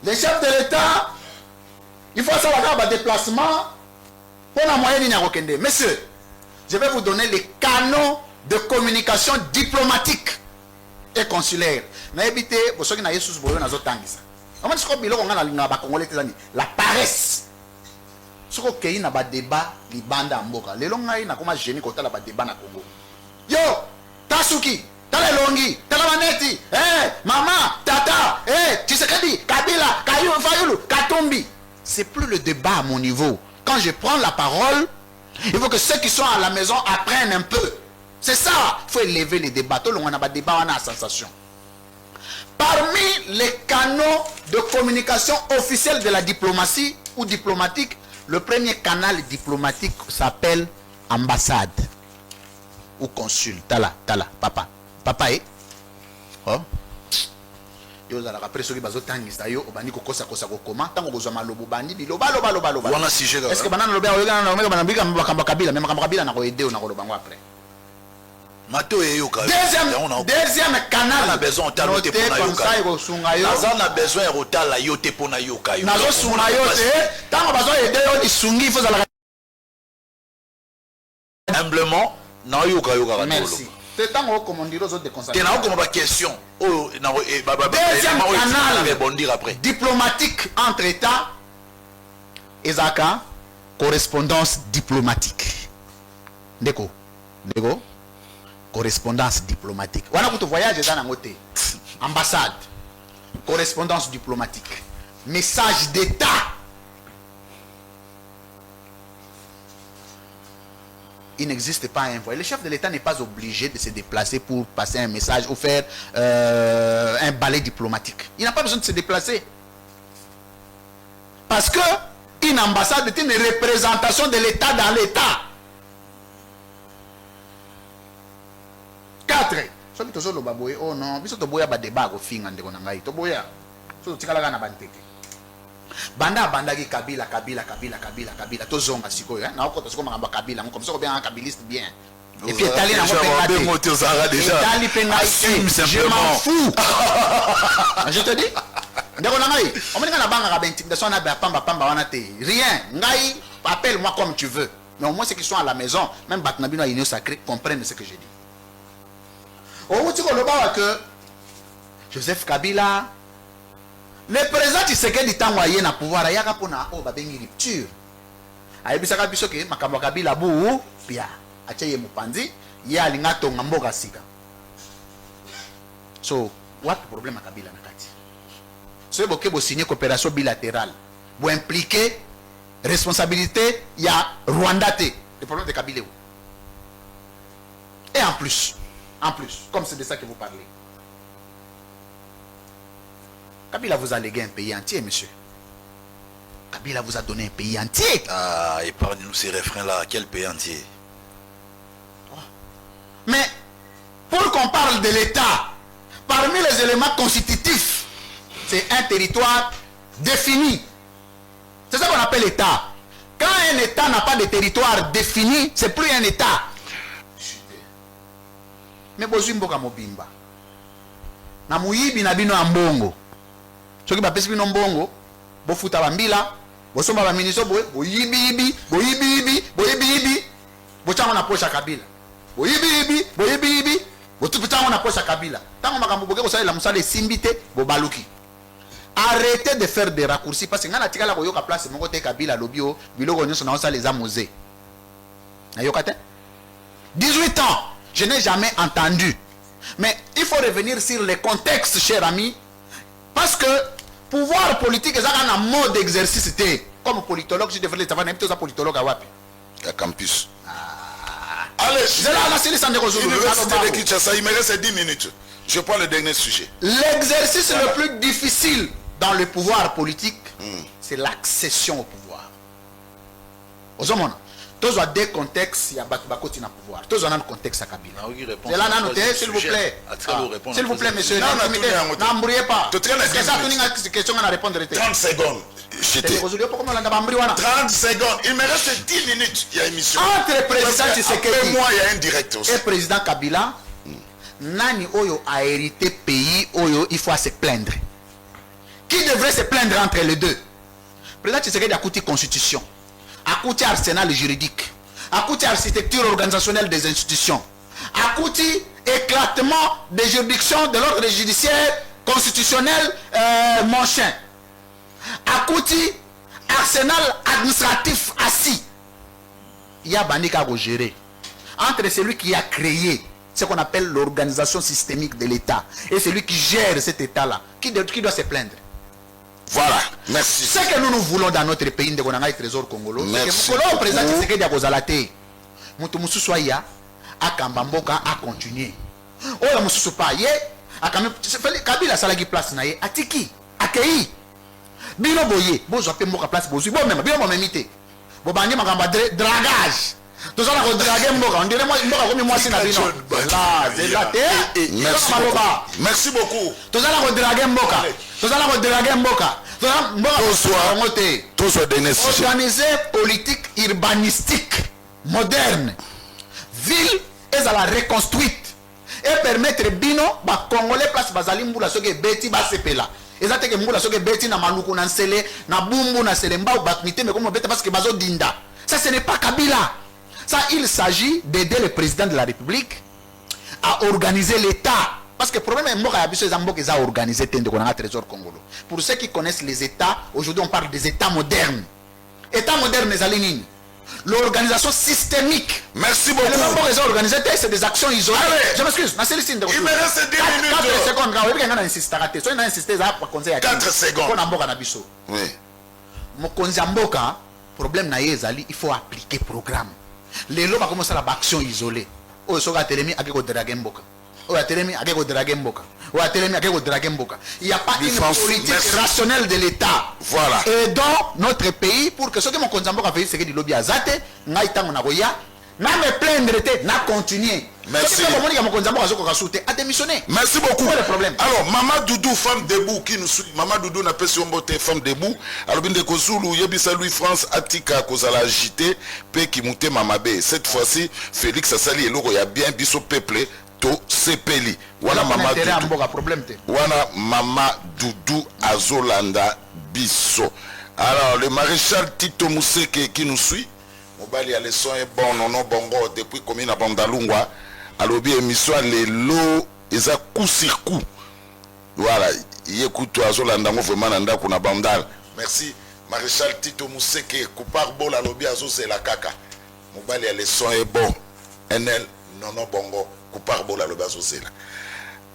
les chefs de l'État, il faut savoir un déplacement pour la moyenne de Messieurs, je vais vous donner les canaux de communication diplomatique et consulaire. La paresse. Ce qui est un débat, les bandes à Mboka. Les longs na comment gêner quand on a débat na Congo. Yo, Tasuki, Talelongi, Talamaneti, maman, tata, Tshisekedi, Kabila, Fayulu, Katumbi. C'est plus le débat à mon niveau. Quand je prends la parole, il faut que ceux qui sont à la maison apprennent un peu. C'est ça. Il faut élever les débats. Tout le monde a un débat, on a la sensation. Parmi les canaux de communication officiels de la diplomatie ou diplomatique, le premier canal diplomatique s'appelle ambassade ou consul. Tala, papa. Papa, oh. Après, ceux qui ont été yo, bani kokosa comment tant que malobo bandi biloba. Est-ce que banana loba on kabila même kabila na ko aider na ko lobango après. Deuxième canal. On a besoin de noter pour na besoin de rotala yote pour na yoka. Nazo sunga yote tant que besoin aider yo sungi faut la. Humblement na yoka. Merci. C'est tant qu'on commande aux autres de consacrer. Question. Deuxième canal diplomatique entre États. Ezaka, correspondance diplomatique. Deko. Correspondance diplomatique. On a beaucoup de voyages dans la moté. Ambassade. Correspondance diplomatique. Message d'État. Il n'existe pas un voyage. Le chef de l'État n'est pas obligé de se déplacer pour passer un message ou faire un balai diplomatique. Il n'a pas besoin de se déplacer. Parce que une ambassade est une représentation de l'État dans l'État. 4. Oh non, banda ki kabila tozonga sikoyo na okota siko makamba kabila comme ça bien kabiliste bien et puis étalé na je m'en fous. Je te dis ndeko na ngai omeninga na banga ka intimidation na ba pamba wana te rien ngai appelle-moi comme tu veux mais au moins ceux qui sont à la maison même batnabino à union sacrée comprennent ce que je dis. Au outi ko loba que Joseph Kabila Le président Tshisekedi tango aye na pouvoir ayaka pona o babengi rupture. Ayebisaka biso ke makambo Kabila bu pia achaye mupanzi ya alinga tonga mboka sika. So what problème Kabila na kati? So boke bo signer coopération bilatérale. Bo impliquer responsabilité ya Rwanda te. Le problème de Kabila. Et en plus, comme c'est de ça que vous parlez. Kabila vous a légué un pays entier, monsieur. Kabila vous a donné un pays entier. Ah, épargne-nous ces refrains-là. Quel pays entier? Mais, pour qu'on parle de l'État, parmi les éléments constitutifs, c'est un territoire défini. C'est ça qu'on appelle l'État. Quand un État n'a pas de territoire défini, c'est plus un État. Mais bozimboka mobimba. Na muyibi na bino ambongo. Soki ba pesi bino mbongo, bo futa bambila, bo somba ba ministre bo yibi, bo chango na pocha Kabila. Bo yibi, bo tupita na pocha Kabila. Tango makambo boke ko sala la musala simbite bo baluki. Arrêtez de faire des raccourcis parce que ngana tikala ko yoka place moko te Kabila lobio, biloko nyonso na osala les amosé. Na yokate? 18 ans, je n'ai jamais entendu. Mais il faut revenir sur le contexte, cher ami. Parce que pouvoir politique est un mode d'exercice. Comme politologue, je devrais le savoir, même tous politologue à Wapi. À campus. Allez, l'université de Kinshasa, il me reste 10 minutes. Je prends le dernier sujet. L'exercice le plus difficile dans le pouvoir politique, c'est l'accession au pouvoir. Aux hommes, tous ont des contextes, il y a Bakoti dans le pouvoir. Tous ont un contexte à Kabila. C'est là, noté, s'il vous plaît. S'il vous plaît, monsieur. N'embrouillez pas. C'est ça, une question à répondre. 30 secondes. 30 secondes. Il me reste 10 minutes. Il y a émission. Entre le président Tshisekedi moi, il y a un direct aussi. et le président Kabila, Nani Oyo a hérité pays Oyo, il faut se plaindre. Qui devrait se plaindre entre les deux? Le président Tshisekedi a coûté constitution, a coûté arsenal juridique, a coûté architecture organisationnelle des institutions, a coûté éclatement des juridictions de l'ordre judiciaire constitutionnel manchin, a coûté arsenal administratif assis. Il y a Bandika à gérer. Entre celui qui a créé ce qu'on appelle l'organisation systémique de l'État et celui qui gère cet État-là, qui doit se plaindre? Voilà, merci. Ce que nous voulons dans notre pays, de le trésor congolais, c'est que le président Tshisekedi a Kozalate, Moutoumoussou Soya, a Kambamboka a continué. Ola Moussou Paye, a Kabila Salagi place naye, a Tiki, a Kei. Bino Boye, Bozo a Pemboka place Bozu, bon même, bien mon imité. Bobani Magamba dragage. Tout ça, on dirait Mboka, on dirait moi, c'est la bino. Là, c'est la terre. Merci beaucoup. Tout ça, on dirait Mboka. Tout ça, on dirait Mboka. Organiser politique urbanistique moderne, ville et à la reconstruite et permettre bino ba congolais place bazali mbula soke beti ba sepela ezate ke mbula soke beti na maluku na nsele na bumbu na selemba ou bakmité mais comme beta parce que bazo dinda. Ça ce n'est pas Kabila. Ça il s'agit d'aider le président de la République à organiser l'État. Parce que le problème est que ça organisé le trésor congolais. Pour ceux qui connaissent les États, aujourd'hui on parle des États modernes. États modernes, l'organisation systémique. Merci beaucoup. C'est des actions isolées. Allez. Je m'excuse. Il me reste 10 minutes. 4 secondes. 4 secondes. Oui. Problème il faut appliquer le programme. Les lois commencent à l'action isolée. Il n'y a pas une politique rationnelle de l'État. Voilà. Et dans notre pays, pour que ceux qui m'ont fait ce que du lobby azate, n'a me plaindre, n'a continuer. Merci. Merci beaucoup. Quel est le problème? Alors, Maman Doudou, femme debout, qui nous suit. Maman Doudou n'a pas si on botte femme debout. Alors, bien de Kozulu, Yebisa Louis France, Atika, Kozala agité, Pe qui monte Mamabé. Cette fois-ci, Félix Assali et Loro, il y a bien biso peuplé. Sepeli wana mama Doudou Azolanda Bisso. Alors le maréchal Tito Mousseke qui nous suit mobali a le son est bon non bongo depuis commune à Bandalungwa alobi émission les lots eza coup sur coup. Voilà Yekuto azolandango vraiment nanda kuna bandal. Merci. Maréchal Tito Mousseke, Koupar Bola Lobi Azo c'est la caca. Mobali a le son est bon. NL, non bongo, Koupar Bola Lobi Azo c'est là.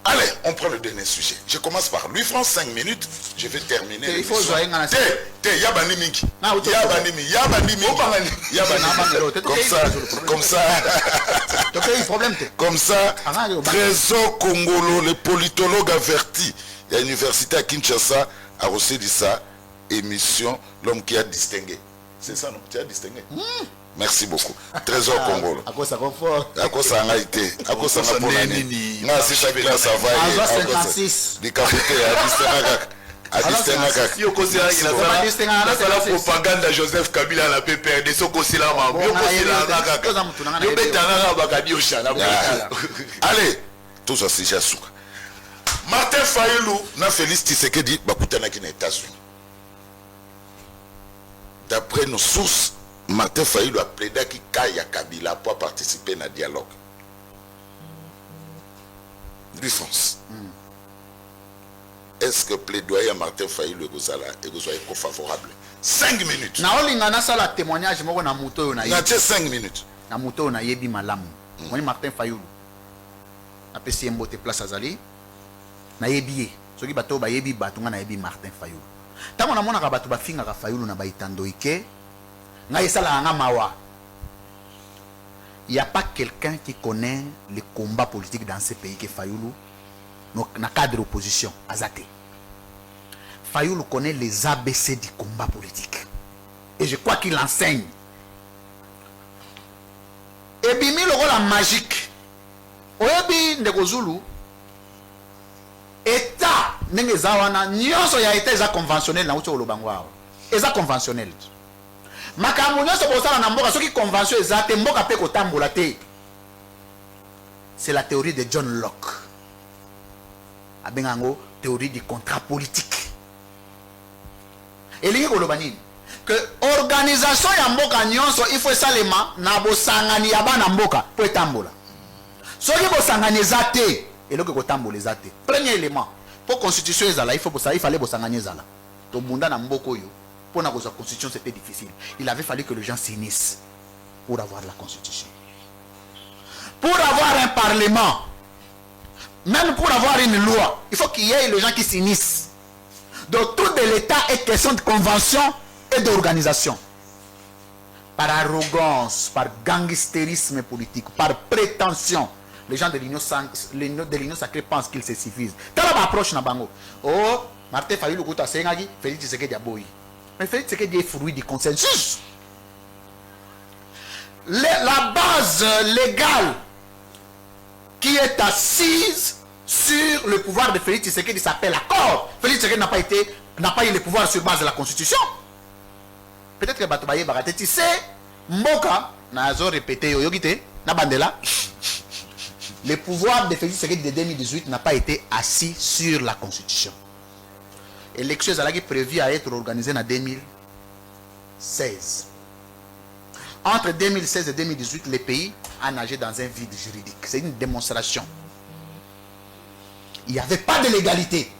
Allez, on prend le dernier sujet. Je commence par lui, France 5 minutes. Je vais terminer. Il faut jouer un Yabani Minki. Yabani. Comme ça. Comme ça, Trésor Congolo, le politologue averti. Il y a une université à Kinshasa, à Rossedissa, émission, l'homme qui a distingué. C'est ça, non? Tu as distingué. Merci beaucoup. Trésor Congolo. À quoi ça confort? À quoi ça a été? À quoi ça a été? Non, c'est ça que là, ça va. À 56. Des capotés, à distinguer. Si au conseil, il a fait la propagande de Joseph Kabila à la PPR, de son conseil là, allez, tout ça, c'est Jassou. Martin Fayulu, na Félix Tshisekedi, bakutana qui n'est États-Unis. D'après nos sources, Martin Fayulu a plaidé qui Kaya Kabila pour participer à un dialogue. Du France. Est-ce que plaidoyer à Martin Fayulu est favorable? 5 minutes. Na olinga na sala témoignage moko na muto na yebi. Na 5 minutes. Na muto na yebi malamu. Moni Martin Fayulu. Na pesi mbote place azali. Na yebi. Soki bato ba yebi batunga na yebi Martin Fayulu. Tango na mona ka bato ba finga ka Fayulu na ba itandoike. Na yesala nga mawa. Il n'y a pas quelqu'un qui connaît les combats politiques dans ce pays que Fayulu. Dans le cadre de l'opposition, Azate. Fayulu connaît les ABC du combat politique. Et je crois qu'il enseigne. Et bimi le rôle magique. Oyebi Ndekozulu. État Nengezawana, nyonso ya état eza conventionnel na ucho olobangwa. Eza conventionnel. Makambo nyonso bosala na mboka soki convention ezate mboka pe kotambola te. C'est la théorie de John Locke. Abengango théorie du contrat politique. Et lingi kolobani que organisation ya mboka nyonso il faut salema na bosangani ya bana mboka po etambola. Soki bosangani ezate eloko kotambola ezate. Premier élément pour constitution ezala il fallait bosangani ezala. To bunda na mboko yo pour na la constitution c'était difficile. Il avait fallu que les gens s'unissent pour avoir la constitution. Pour avoir un parlement, même pour avoir une loi, il faut qu'il y ait les gens qui s'unissent. Donc tout de l'État est question de convention et d'organisation. Par arrogance, par gangstérisme politique, par prétention, les gens de l'Union sacrée pensent qu'ils se suffisent. T'as l'approche na bango. Oh, Martin Fayulu Kouta Sengagi, Félix Tshisekedi Aboyi. Mais Félix Tshisekedi est fruit du consensus. La base légale qui est assise sur le pouvoir de Félix Tshisekedi s'appelle accord. Félix Tshisekedi n'a pas eu le pouvoir sur base de la constitution. Peut-être que Batobaye Barate, tu sais, Mboka, Nazo répété, Yoyogite, Nabandela, le pouvoir de Félix Tshisekedi de 2018 n'a pas été assis sur la constitution. L'élection est prévue à être organisée en 2016. Entre 2016 et 2018, le pays a nagé dans un vide juridique. C'est une démonstration. Il n'y avait pas de légalité.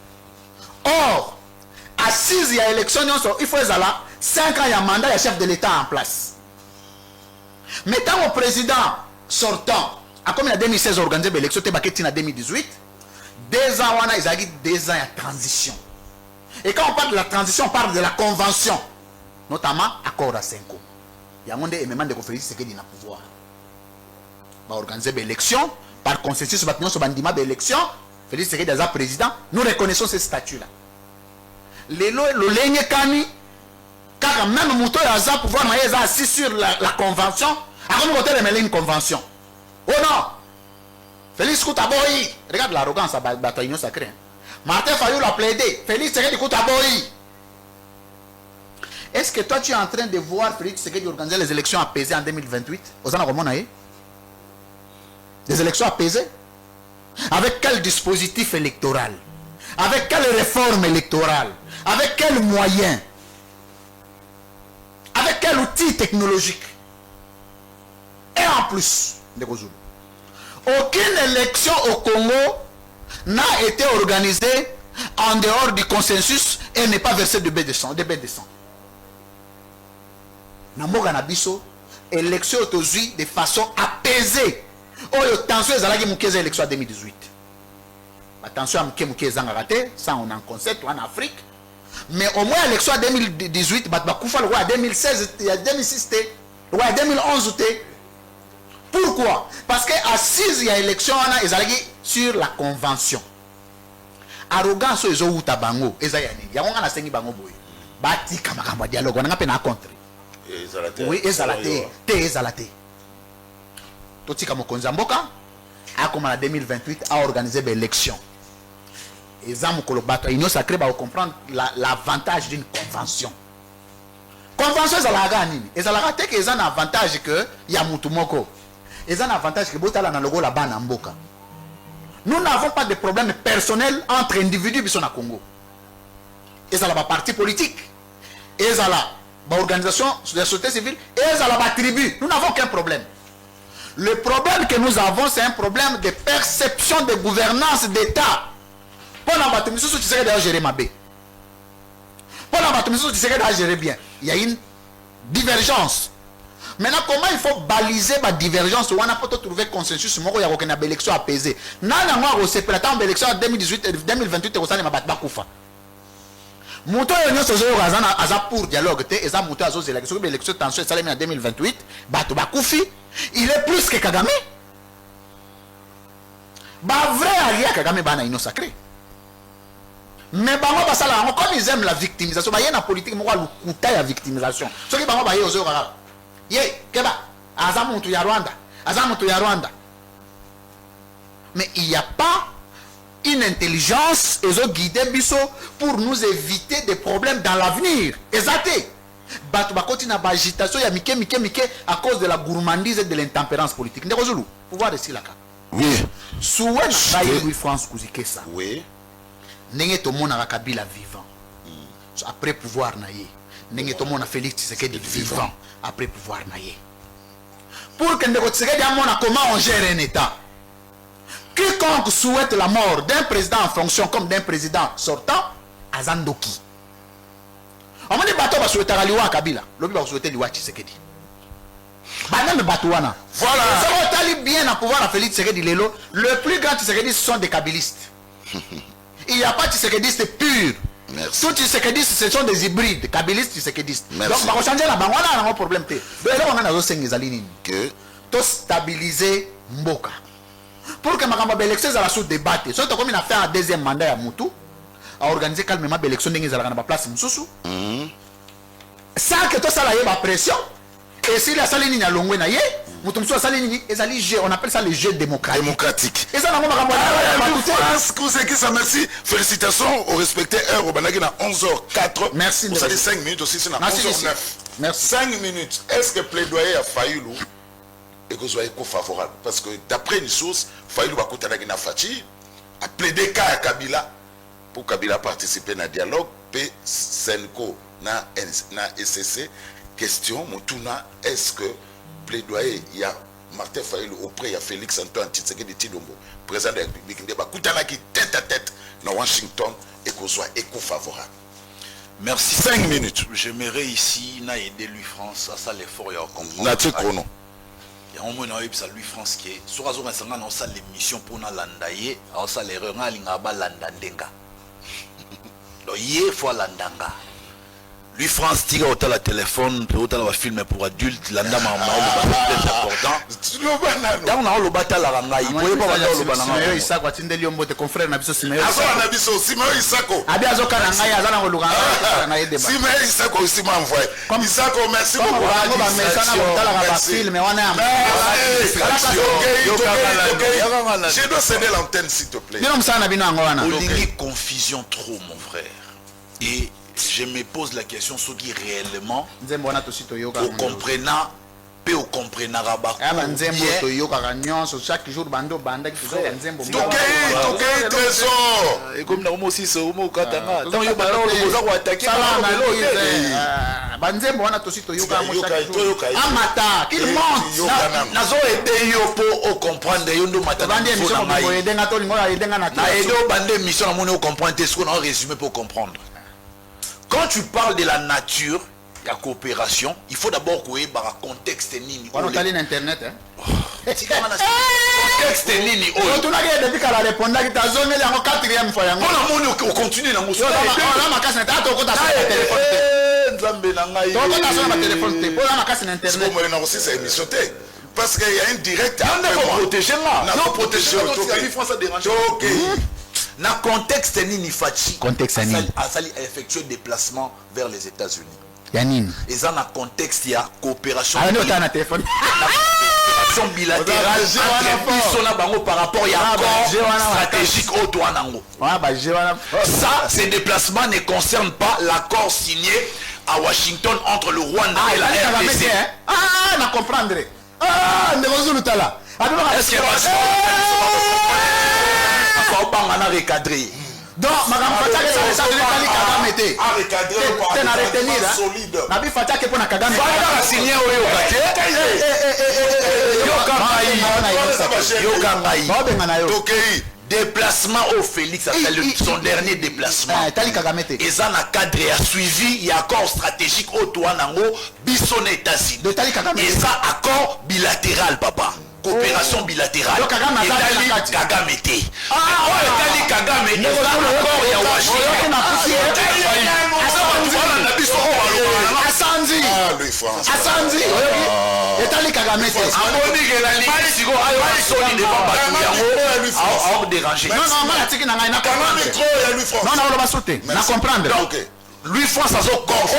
Or, assise, il y a élection, il faut 5 ans, il y a un mandat, il y a chef de l'État en place. Mais tant au président sortant, comme il y a 2016 organisé l'élection, il y a 2018, 2 ans, il y a 2 ans de transition. Et quand on parle de la transition, on parle de la convention, notamment accord à 5 ans. Il y a un élément de conférence qui est dans le pouvoir. On va organiser l'élection, par consensus, on va organiser l'élection. Félix Tshisekedi est président, nous reconnaissons ce statut-là. Le Lenye Kani, car même Mouto Yaza pouvoir assis sur la convention, a comme une convention. Oh non! Félix Koutaboyi, regarde l'arrogance à la Union sacrée. Martin Fayulu a plaidé, Félix Tshisekedi Koutaboyi. Est-ce que toi tu es en train de voir Félix Tshisekedi organiser les élections apaisées en 2028? Des élections apaisées? Avec quel dispositif électoral? Avec quelle réforme électorale? Avec quels moyens? Avec quel outil technologique? Et en plus, aucune élection au Congo n'a été organisée en dehors du consensus et ne pas verser de baie de sang. Namoga Nabiso, élection autorisée de façon apaisée. Oh, tension est à la élection 2018. Attention à Mouké Zangarate, ça on a un concept en Afrique. Mais au moins l'élection 2018, Batbakoufa, le roi 2016, il y a 2006, le roi 2011. Pourquoi? Parce qu'assise, il y a élection sur la convention. Arrogance, ils ont eu tabango, ils ont eu un bango boy. Bati kamakamba dialogue, on a peine contre. Oui, ezalate. Toti Kamokonza Mboka, a comme en 2028, a organisé l'élection. Et ça, l'Union sacrée va comprendre l'avantage d'une convention. Convention, ça l'a gagné. Et ça l'a raté qu'ils ont un avantage que Yamutumoko. Ils ont un avantage que Botala na logo la bana Mboka. Nous n'avons pas de problème personnel entre individus qui sont au Congo. Et ça la parti politique. Et ça la organisation de la société civile. Et ça la tribu. Nous n'avons aucun problème. Le problème que nous avons, c'est un problème de perception de gouvernance d'État. Pour la bataille, tu sais déjà gérer ma baie. Pour la bataille, tu sais déjà gérer bien. Il y a une divergence. Maintenant, comment il faut baliser ma divergence? On n'a pas trouvé consensus. Il y a une élection apaisée. Non, c'est pour la élection 2018-2028, on va battre Bakoufa. Mouto et nous sommes pour dialogue. Et ça, Mouto a des élections. L'élection tension est en 2028. Battre Bakoufi. Il est plus que Kagame. Bah vrai allié Kagame bana ino sacré. Mais bango basala comme ils aiment la victimisation, bah y a na politique moi le kuta ya victimisation. Ce qui bango ba yezo kaka. Ye keba azamuntu ya Rwanda. Mais il n'y a pas une intelligence et zo guider biso pour nous éviter des problèmes dans l'avenir. Exacté. Batu bakoti na agitation ya mike à cause de la gourmandise et de l'intempérance politique. Ndeko Zulu, pouvoir de Silaka. Oui. Souhait baye Louis France Kouzikessa. Oui. Nenge to mona Kabila vivant. Après pouvoir naye. Nenge to mona Félix Tshisekedi vivant. Après pouvoir naye. Pour que Ndeko Tshisekedi amona comment on gère un État. Quiconque souhaite la mort d'un président en fonction comme d'un président sortant, Azandoki. On m'a dit bateau va souhaiter Liwa Kabila. L'objet va souhaiter Liwa Tshisekedi. Même bateau wana. Voilà. Ça va bien à pouvoir à Félix Tshisekedi Lelo. Le plus grand Tshisekedi ce sont des kabylistes. Il n'y a pas de Tshisekedistes purs. Merci. Tous Tshisekedistes ce sont des hybrides. Kabylistes Tshisekedistes. Donc on va changer la banque. On a un problème. Donc là on a que tout stabiliser Mboka. Pour que ma élection soit sous débat. Surtout comme il a fait un deuxième mandat à Moutou. À organiser calmement l'élection de la place Moussou. Sans que tout ça ait ma pression. Et si la salle est à l'ongwe naïe, on appelle ça le jeu démocratique. Et ça merci. Félicitations au respecté heure au Banagui à 11h04. Merci. Vous avez 5 minutes aussi, c'est à 11h09. Merci. 5 minutes. Est-ce que plaidoyer a failli et que vous soyez favorable? Parce que d'après une source, Fayoulou Bakoutana Fachi a plaidé qu'à Kabila pour Kabila participer à un dialogue, P. Senko na SCC. Question, Moutuna, est-ce que plaidoyer, il y a Martin Fayoulou auprès, il y a Félix Antoine Tshisekedi Tshilombo, président de la République, il y a Bakoutana qui tête à tête dans Washington et qu'on soit éco-favorable. Merci. 5 minutes. J'aimerais ici aider lui France à ça l'effort et à comprendre. Nature chrono. Il y a un moment où lui France qui est sur l'émission pour nous landayer, alors ça l'erreur n'a pas landandenga. Donc hier fois landanga. Lui France tire autant la téléphone, autant la film pour adultes, landa maman c'est important. Dans on a le bataille la ranga, il pouvait pas le banana. Isako atindeli ombo te confrère na biso Simeyo. Azo na biso Simeyo Isako. Abi azo kana ngai azana ko luganga na yede ba. Simeyo Isako aussi m'a envoyé. Isako merci beaucoup. Comme ba mesana ko tala ka ba film mais on est je dois céder l'antenne s'il te plaît. Bino msana bino ngo wana. Olingi confusion trop mon frère. Et je me pose la question ce qui réellement au comprenant peu au comprenant rabat chaque jour bando banda qui faisait nzembo toké trésor et comme na aussi ce mot katanga tant yo bana le boza ko attaquer banzembo wana tosi toyoka mo chaque jour toyoka amata qu'il monte nazo aider yo po o comprendre yo ndo mata bande mission ko aider nga to lingo aider nga na na aider bande mission na moni o comprendre ce qu'on a résumé pour comprendre. Quand tu parles de la nature la coopération, il faut d'abord qu'on ait un contexte nini. On a internet hein. Contexte nini. On a depuis qu'elle a répondu que ta zone est en quatrième fois. On continue dans mon on a ma casse internet. On a ma téléphone. On a ma casse internet. On a aussi sa émission. Parce qu'il y a un direct. On a protégé là. On a protégé. Dans le contexte nini Fachi. Contexte nini. Asali a effectué déplacement vers les États-Unis. Yanine. Et ça dans le contexte il y a coopération. Ah non, tu as un téléphone. Coopération bilatérale entre par rapport à l'accord stratégique au Douanango. Ça, ces déplacements ne concernent pas l'accord signé à Washington entre le Rwanda et la RDC. Ah, on comprendre. Ah, on est là. Est-ce que on a recadré? Donc, madame Fatake, ça veut dire que Kagame a recadré. Tu n'as retenir. Solide. Nabi Fatake pour Kagame. Fatake a signé au Yokangaï. Déplacement au Félix, son dernier déplacement. Et ça n'a cadre a suivi, il y a accord stratégique au Touanango, Bissonne États-Unis. Et ça accord bilatéral, papa. Coopération bilatérale. Kagame était. Kagame est accord ya Washington. Asanzi. Etali Kagame était. Amoni que la ligne sigo ayo soli devant batu yango. Déranger. Non, mala tiki na ngai na comprendre. Non, on va sauter. Na comprendre. Lui France a confondre.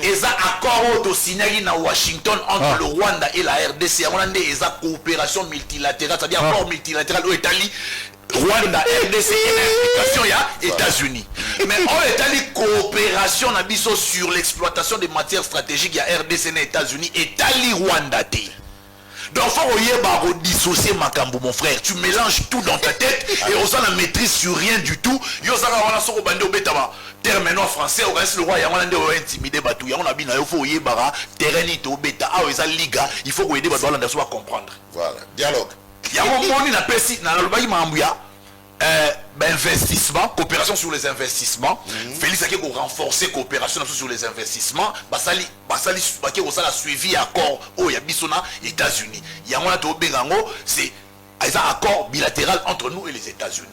Et ça accord au signé na Washington entre le Rwanda et la RDC. On a des coopération multilatérale, c'est-à-dire accord multilatéral au Italie, Rwanda, RDC et l'implication ya États-Unis. Mais on Italie coopération na biso sur l'exploitation des matières stratégiques ya RDC et États-Unis, Italie Rwanda té. Donc faut dissocier Makambo mon frère, tu mélanges tout dans ta tête et on ne maîtrise sur rien du tout. Yo saka wana soko bando betama terminal français au reste le roi ya wana nde intimider batu ya on a bina yo faut yebara terrain to beta a eza liga, il faut aider batu wana ndeso comprendre. Voilà, dialogue. Ya moni na pesi na lobaki mambuya investissement, coopération sur les investissements. Félix a renforcer coopération sur les investissements. Basali a suivi accord au Yabisona États-Unis. Yamona to Bengango, c'est un accord bilatéral entre nous et les États-Unis.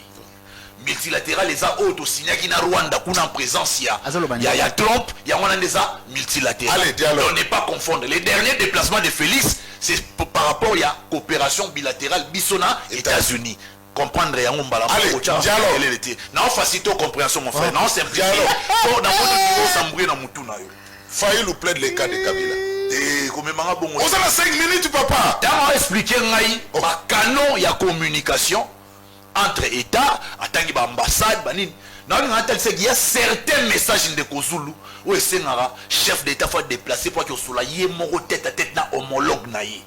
Multilatéral les a auto signé qui na Rwanda kuna en présence il y a Trump, il y a on des multilatéral. On n'est pas confondre. Les derniers déplacements de Félix, c'est par rapport à coopération bilatérale Bisona États-Unis. Comprendre ya ngombala ko dialogue non facilite compréhension mon frère non c'est dialogue pour dans votre s'embrouiller dans mutuna yo faille ou plaide les cas de Kabila et comme manga bongo on a 5 minutes papa t'as expliquer ngai ba canon ya communication entre états atangi ba ambassade banini na ngi ngatel c'est qu'il y a certains messages de Kozulu où esengara chef d'état faut déplacer pour que sola yé moko tête à tête na homologue na yé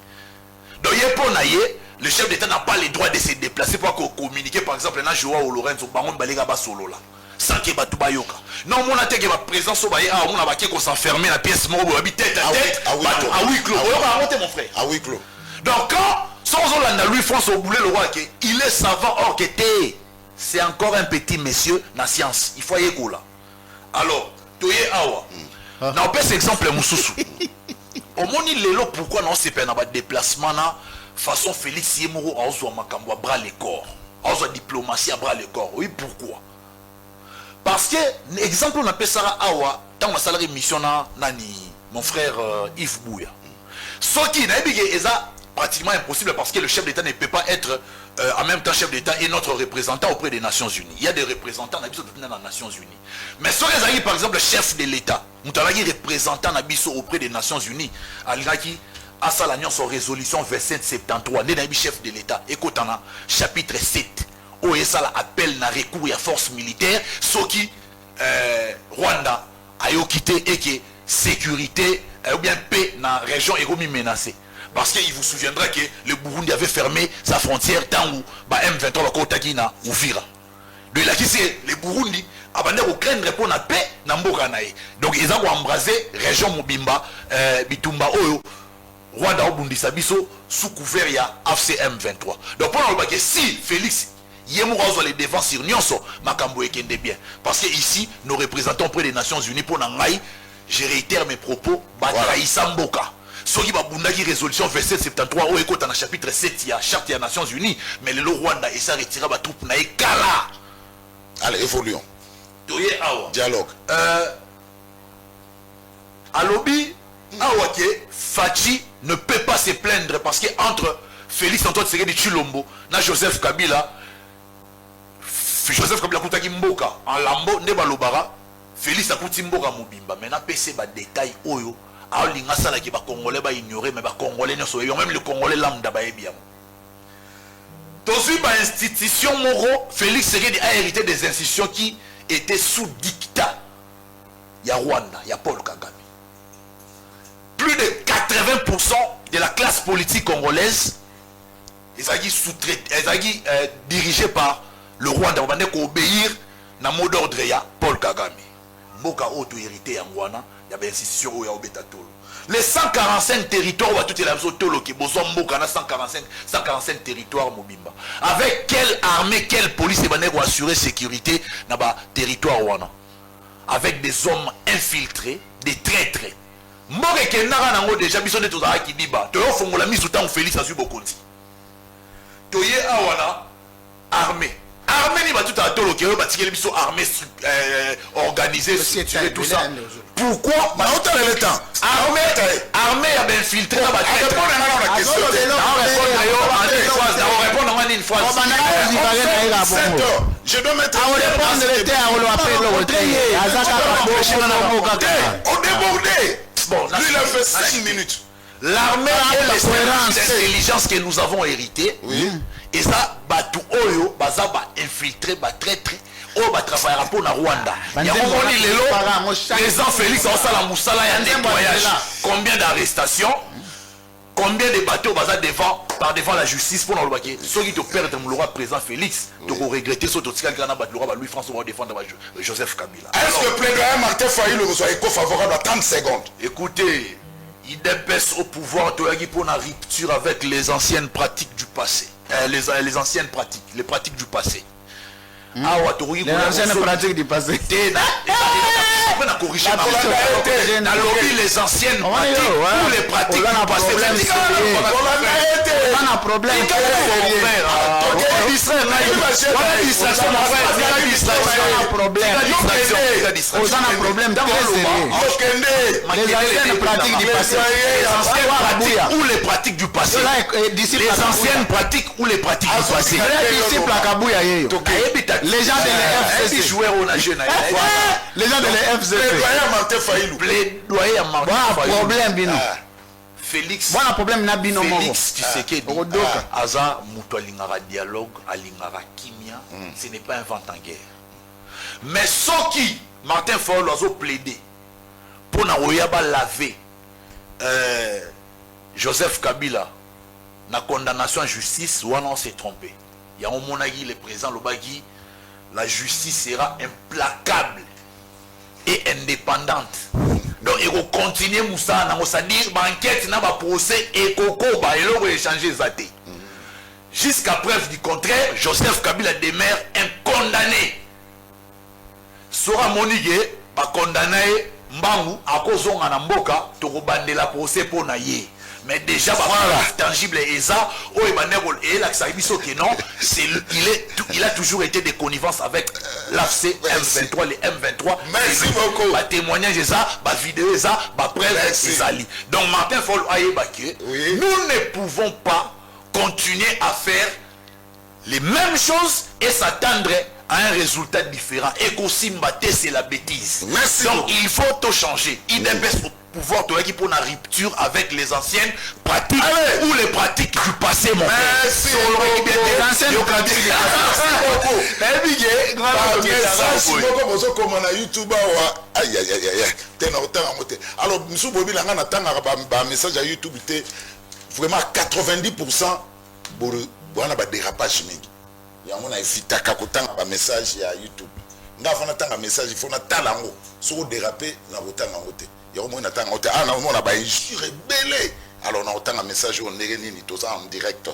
donc yé pour na yé le chef d'État n'a pas le droit de se déplacer pour communiquer par exemple na Joao Lorenzo bangon balega ba solo là sans que batu bayoka non mon attaque ba présence au baye on a ba qui s'enfermer la pièce mo ba tête à tête à huis clos on va raconter mon frère à huis clos donc quand sans on lui France au boulet le roi que il est savant or que c'est encore un petit monsieur na science il faut y go là alors toye awa na on exemple mususu au moni lelo pourquoi non c'est pas na ba déplacement na façon Félix Yemoro a osé makambo à bras le corps, a osé diplomatie à bras le corps. Oui, pourquoi? Parce que exemple on appelle ça awa dans ma salarié mission nani mon frère Yves Bouya. Ce qui n'a pas pratiquement impossible parce que le chef d'État ne peut pas être en même temps chef d'État et notre représentant auprès des Nations Unies. Il y a des représentants dans les Nations Unies. Mais ce qui par exemple le chef de l'État, nous avons représentant auprès des Nations Unies, Aliraki à ça l'alliance sur résolution 2773 n'est chef de l'État écoute en chapitre 7 où il ça appelle na recours à force militaire ce qui Rwanda a quitté et que sécurité ou bien paix dans la région est menacée parce qu'il vous souviendra que le Burundi avait fermé sa frontière tant où M23 la Kotaki na Uvira Donc il a dit les Burundi abandé au craindre pour la paix na mboka nae. Donc ils ont embrasé région Mobimba Bitumba Oyo Rwanda obundisa biso sous couvert ya AFC M23. Donc pour le que si Félix Yemourazo les défend sur Nyonso makambo ekende bien parce que ici nous représentons près des Nations Unies pour nangai je réitère mes propos batraïsa mboka. Soki babundaki résolution 2773 au ekota na chapitre 7 ya charte des Nations Unies mais le Rwanda et ça retira ba troupe na ekala. Allez, évoluons. Dialogue. Alobi Awake Fachi ne peut pas se plaindre parce que entre Félix Antoine Tshisekedi Tshilombo na Joseph Kabila koutaki mboka en lambo nde balobara Félix akuti mboka mobimba maintenant pc ba détail oyo alinga sala ki ba congolais ba ignorer mais ba congolais nyonso même le congolais lambda ba ebiam tozi ba institution moro Félix Tshisekedi a hérité des institutions qui étaient sous dictat ya Rwanda ya Paul Kagame. Plus de 80% de la classe politique congolaise est dirigée par le Rwanda. On va obéir na mot d'ordre ya Paul Kagame. Mboka auto hérité en Rwanda, il y a des institutions où il y a Obetatolo. Les 145 territoires où tout est la tolo qui besoin mboka na 145 territoires mobimba. Avec quelle armée, quelle police et bané pour assurer sécurité na ba territoire Rwanda. Avec des hommes infiltrés, des traîtres. Mboka kenara nango déjà biso de tozara ki diba. To yo fongola misu tan Félix Azu Bokonzi. Toye awana armée. Armée ni ba tout à tolo ki ba tikeli biso armée organisée structurée tout ça. Pourquoi bah autant le temps armée a bien filtré na ba répondre à la question une fois je dois mettre on débordé. Bon, lui il a fait 5 minutes. L'armée et les services d'intelligence que nous avons hérité, et ça, Batu Oyo, Bazaba infiltré, traître, Oyo travailler pour la Rwanda. Il y a les gens Félix, la Moussala, il y a un nettoyage. Combien d'arrestations, combien de bateaux Baza devant la justice pour nous le ceux qui te perdent le roi présent Félix, tu vas regretter ce que tu as Louis François va défendre Joseph Kabila. Est-ce que plaidoyer Martin Fayulu soit éco-favorable à 30 secondes? Écoutez, il dépêche au pouvoir pour une rupture avec les anciennes pratiques du passé. Les anciennes pratiques, les pratiques du passé. Les anciennes pratiques du passé. On a corrigé les anciennes pratiques ou les pratiques du passé. On a problème. Les anciennes pratiques du passé. Ou les pratiques du passé. Les anciennes pratiques ou les pratiques du passé. Les gens de l'FCC. Les gens de l'FCC. Plaidoyer à Martin Fayulu. Félix Tshisekedi Aza Mouto alingara dialogue, alingara kimia, ce n'est pas un vent en guerre. Mais ce qui Martin Fayulu a plaidé pour Naoyaba laver Joseph Kabila na condamnation en justice, ou on s'est trompé. Il y a un monagui le président Lobagi, la justice sera implacable et indépendante. Donc il faut continuer Moussa, c'est-à-dire l'enquête n'a pas procès et Coco il va échanger Zate. Jusqu'à preuve du contraire, Joseph Kabila demeure un condamné. Sora Monigé va condamner Mbangu à cause de Mboka pour bande la procès pour Naye. Mais déjà, tangible et ça, il a toujours été de connivence avec l'AFC M23, les M23. Merci beaucoup. Témoignage de ça, vidéo ça, preuve et donc Martin Fayulu a évacué. Nous ne pouvons pas continuer à faire les mêmes choses et s'attendre à un résultat différent. Et qu'aussi Mbaté, c'est la bêtise. Merci donc beaucoup. il faut tout changer. Il dépêche pouvoir qui pour la rupture avec les anciennes pratiques ou les pratiques du passé mon frère. Merci les anciennes pratiques du passé. Alors monsieur Bobi langa na tanga ba message à YouTube était vraiment 90% pour wana ba dérapage mingi. yango na evitaka kotanga ba message ya YouTube nga fana tanga message il faut na talango soko déraper na kotanga ngote yango mo na tanga ngote na mo na ba injure belé alors na kotanga message on ndenge nini to ça en direct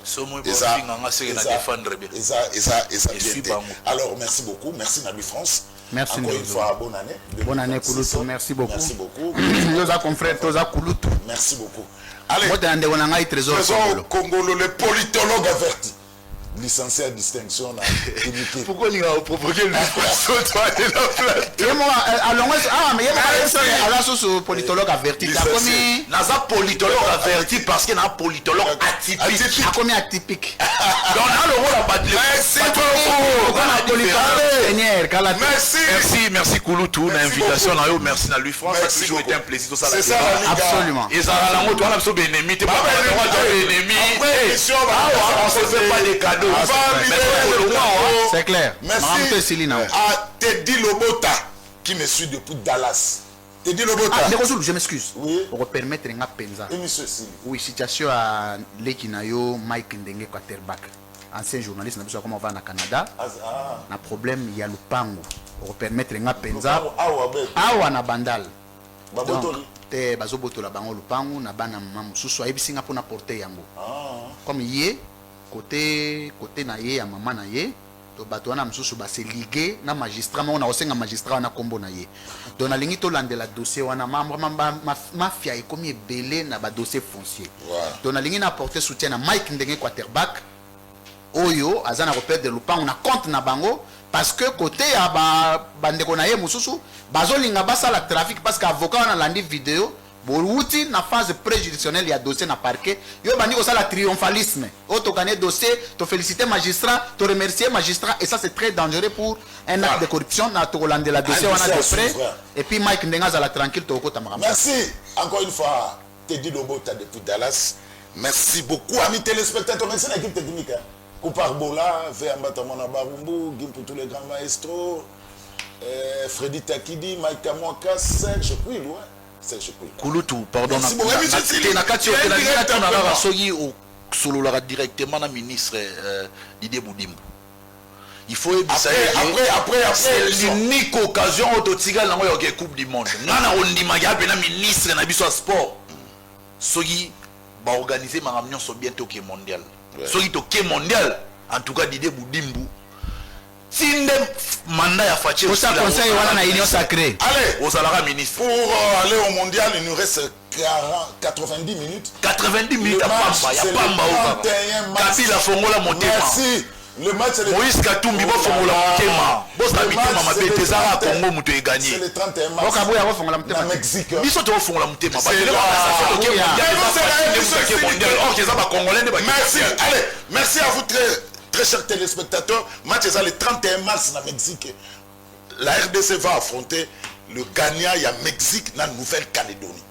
alors merci beaucoup merci Nabi France merci encore une fois bonne année Kulutu merci beaucoup nos confrères toza Kulutu merci beaucoup allez Trésor Congolo le politologue averti licencié à distinction na pourquoi il a provoqué le toi et la politologue averti naza politologue averti parce que na politologue atypique donc na le rôle à battre merci Kulutu na invitation na yo merci na lui France ça a toujours été un plaisir tout ça absolument et ça la moto on a besoin d'ennemis t'es pas ennemi on se fait pas des cadeaux. C'est clair. Merci à Teddy Lobota qui me suit depuis Dallas. Teddy Lobota. Je m'excuse. Oui. Pour permettre un penza. Oui, situation à Lekinayo Mike Ndenge quarterback. Ancien journaliste na biso comme on va na Canada. Na problème il y a le pango. Pour permettre un penza. Awa na bandal. Babotoli. Te bazobotola bango lupango na bana mamu susu ayebisinga pona porter yango. Comme yé côté na ye ya maman na ye to bato wana msusu ba se liguer na magistrat mo na osenga magistrat na kombo na ye donc na lingi to landela dossier wana mafia ekomi ebele na ba dossier foncier donc na lingi na apporter soutien na Mike Ndenge quarterback oyo azana repère de lupango na compte na bango parce que côté ya bandeko na ye msusu bazolinga basala trafic parce que avocat wana landi vidéo Borouti na phase préjudicielle ya dossier na parquet yo bandi ko sala triomphalisme o to gagner dossier to féliciter magistrat to remercier magistrat et ça c'est très dangereux pour un acte de corruption na to Hollande la dossier on a de près et puis Mike Ndenga za la tranquille to ko tamara. Merci encore une fois Teddy Lobota depuis Dallas. Merci beaucoup amis téléspectateurs, merci à l'équipe technique Koupar Bola, Véamba Mona Barumbu, Gim pour tous les grands maestros, Freddy Takidi, Mike Kamwaka, Serge Pouil, ouais. Kulutu, pardon, na directement na ministre Didier Boudimbo. Il faut après c'est l'unique occasion où tu as la Coupe du Monde. Nana ondima ya bena ministre na biso sport. Sogi va organiser ma réunion sur bientôt qui est mondial. Sogi to qui est mondial, en tout cas Didier Boudimbo. Tinde mandat ya Fachi au conseil wana na union sacrée. Allez, au salaire ministre. Pour aller au mondial, il nous reste 90 minutes. 90 minutes à Pamba, ya Pamba au Kabila Fongola Motema. Merci. Le match c'est le Moïse Katumbi bo Fongola Motema. Bo sabitema mabete zara Congo muto e gagné. C'est le 31 mars. Okabu ya Fongola Motema Mexique. Biso to Fongola Motema. Merci. Allez, merci à vous très chers téléspectateurs, match est le 31 mars au Mexique. La RDC va affronter le gagnant à Mexique dans la Nouvelle-Calédonie.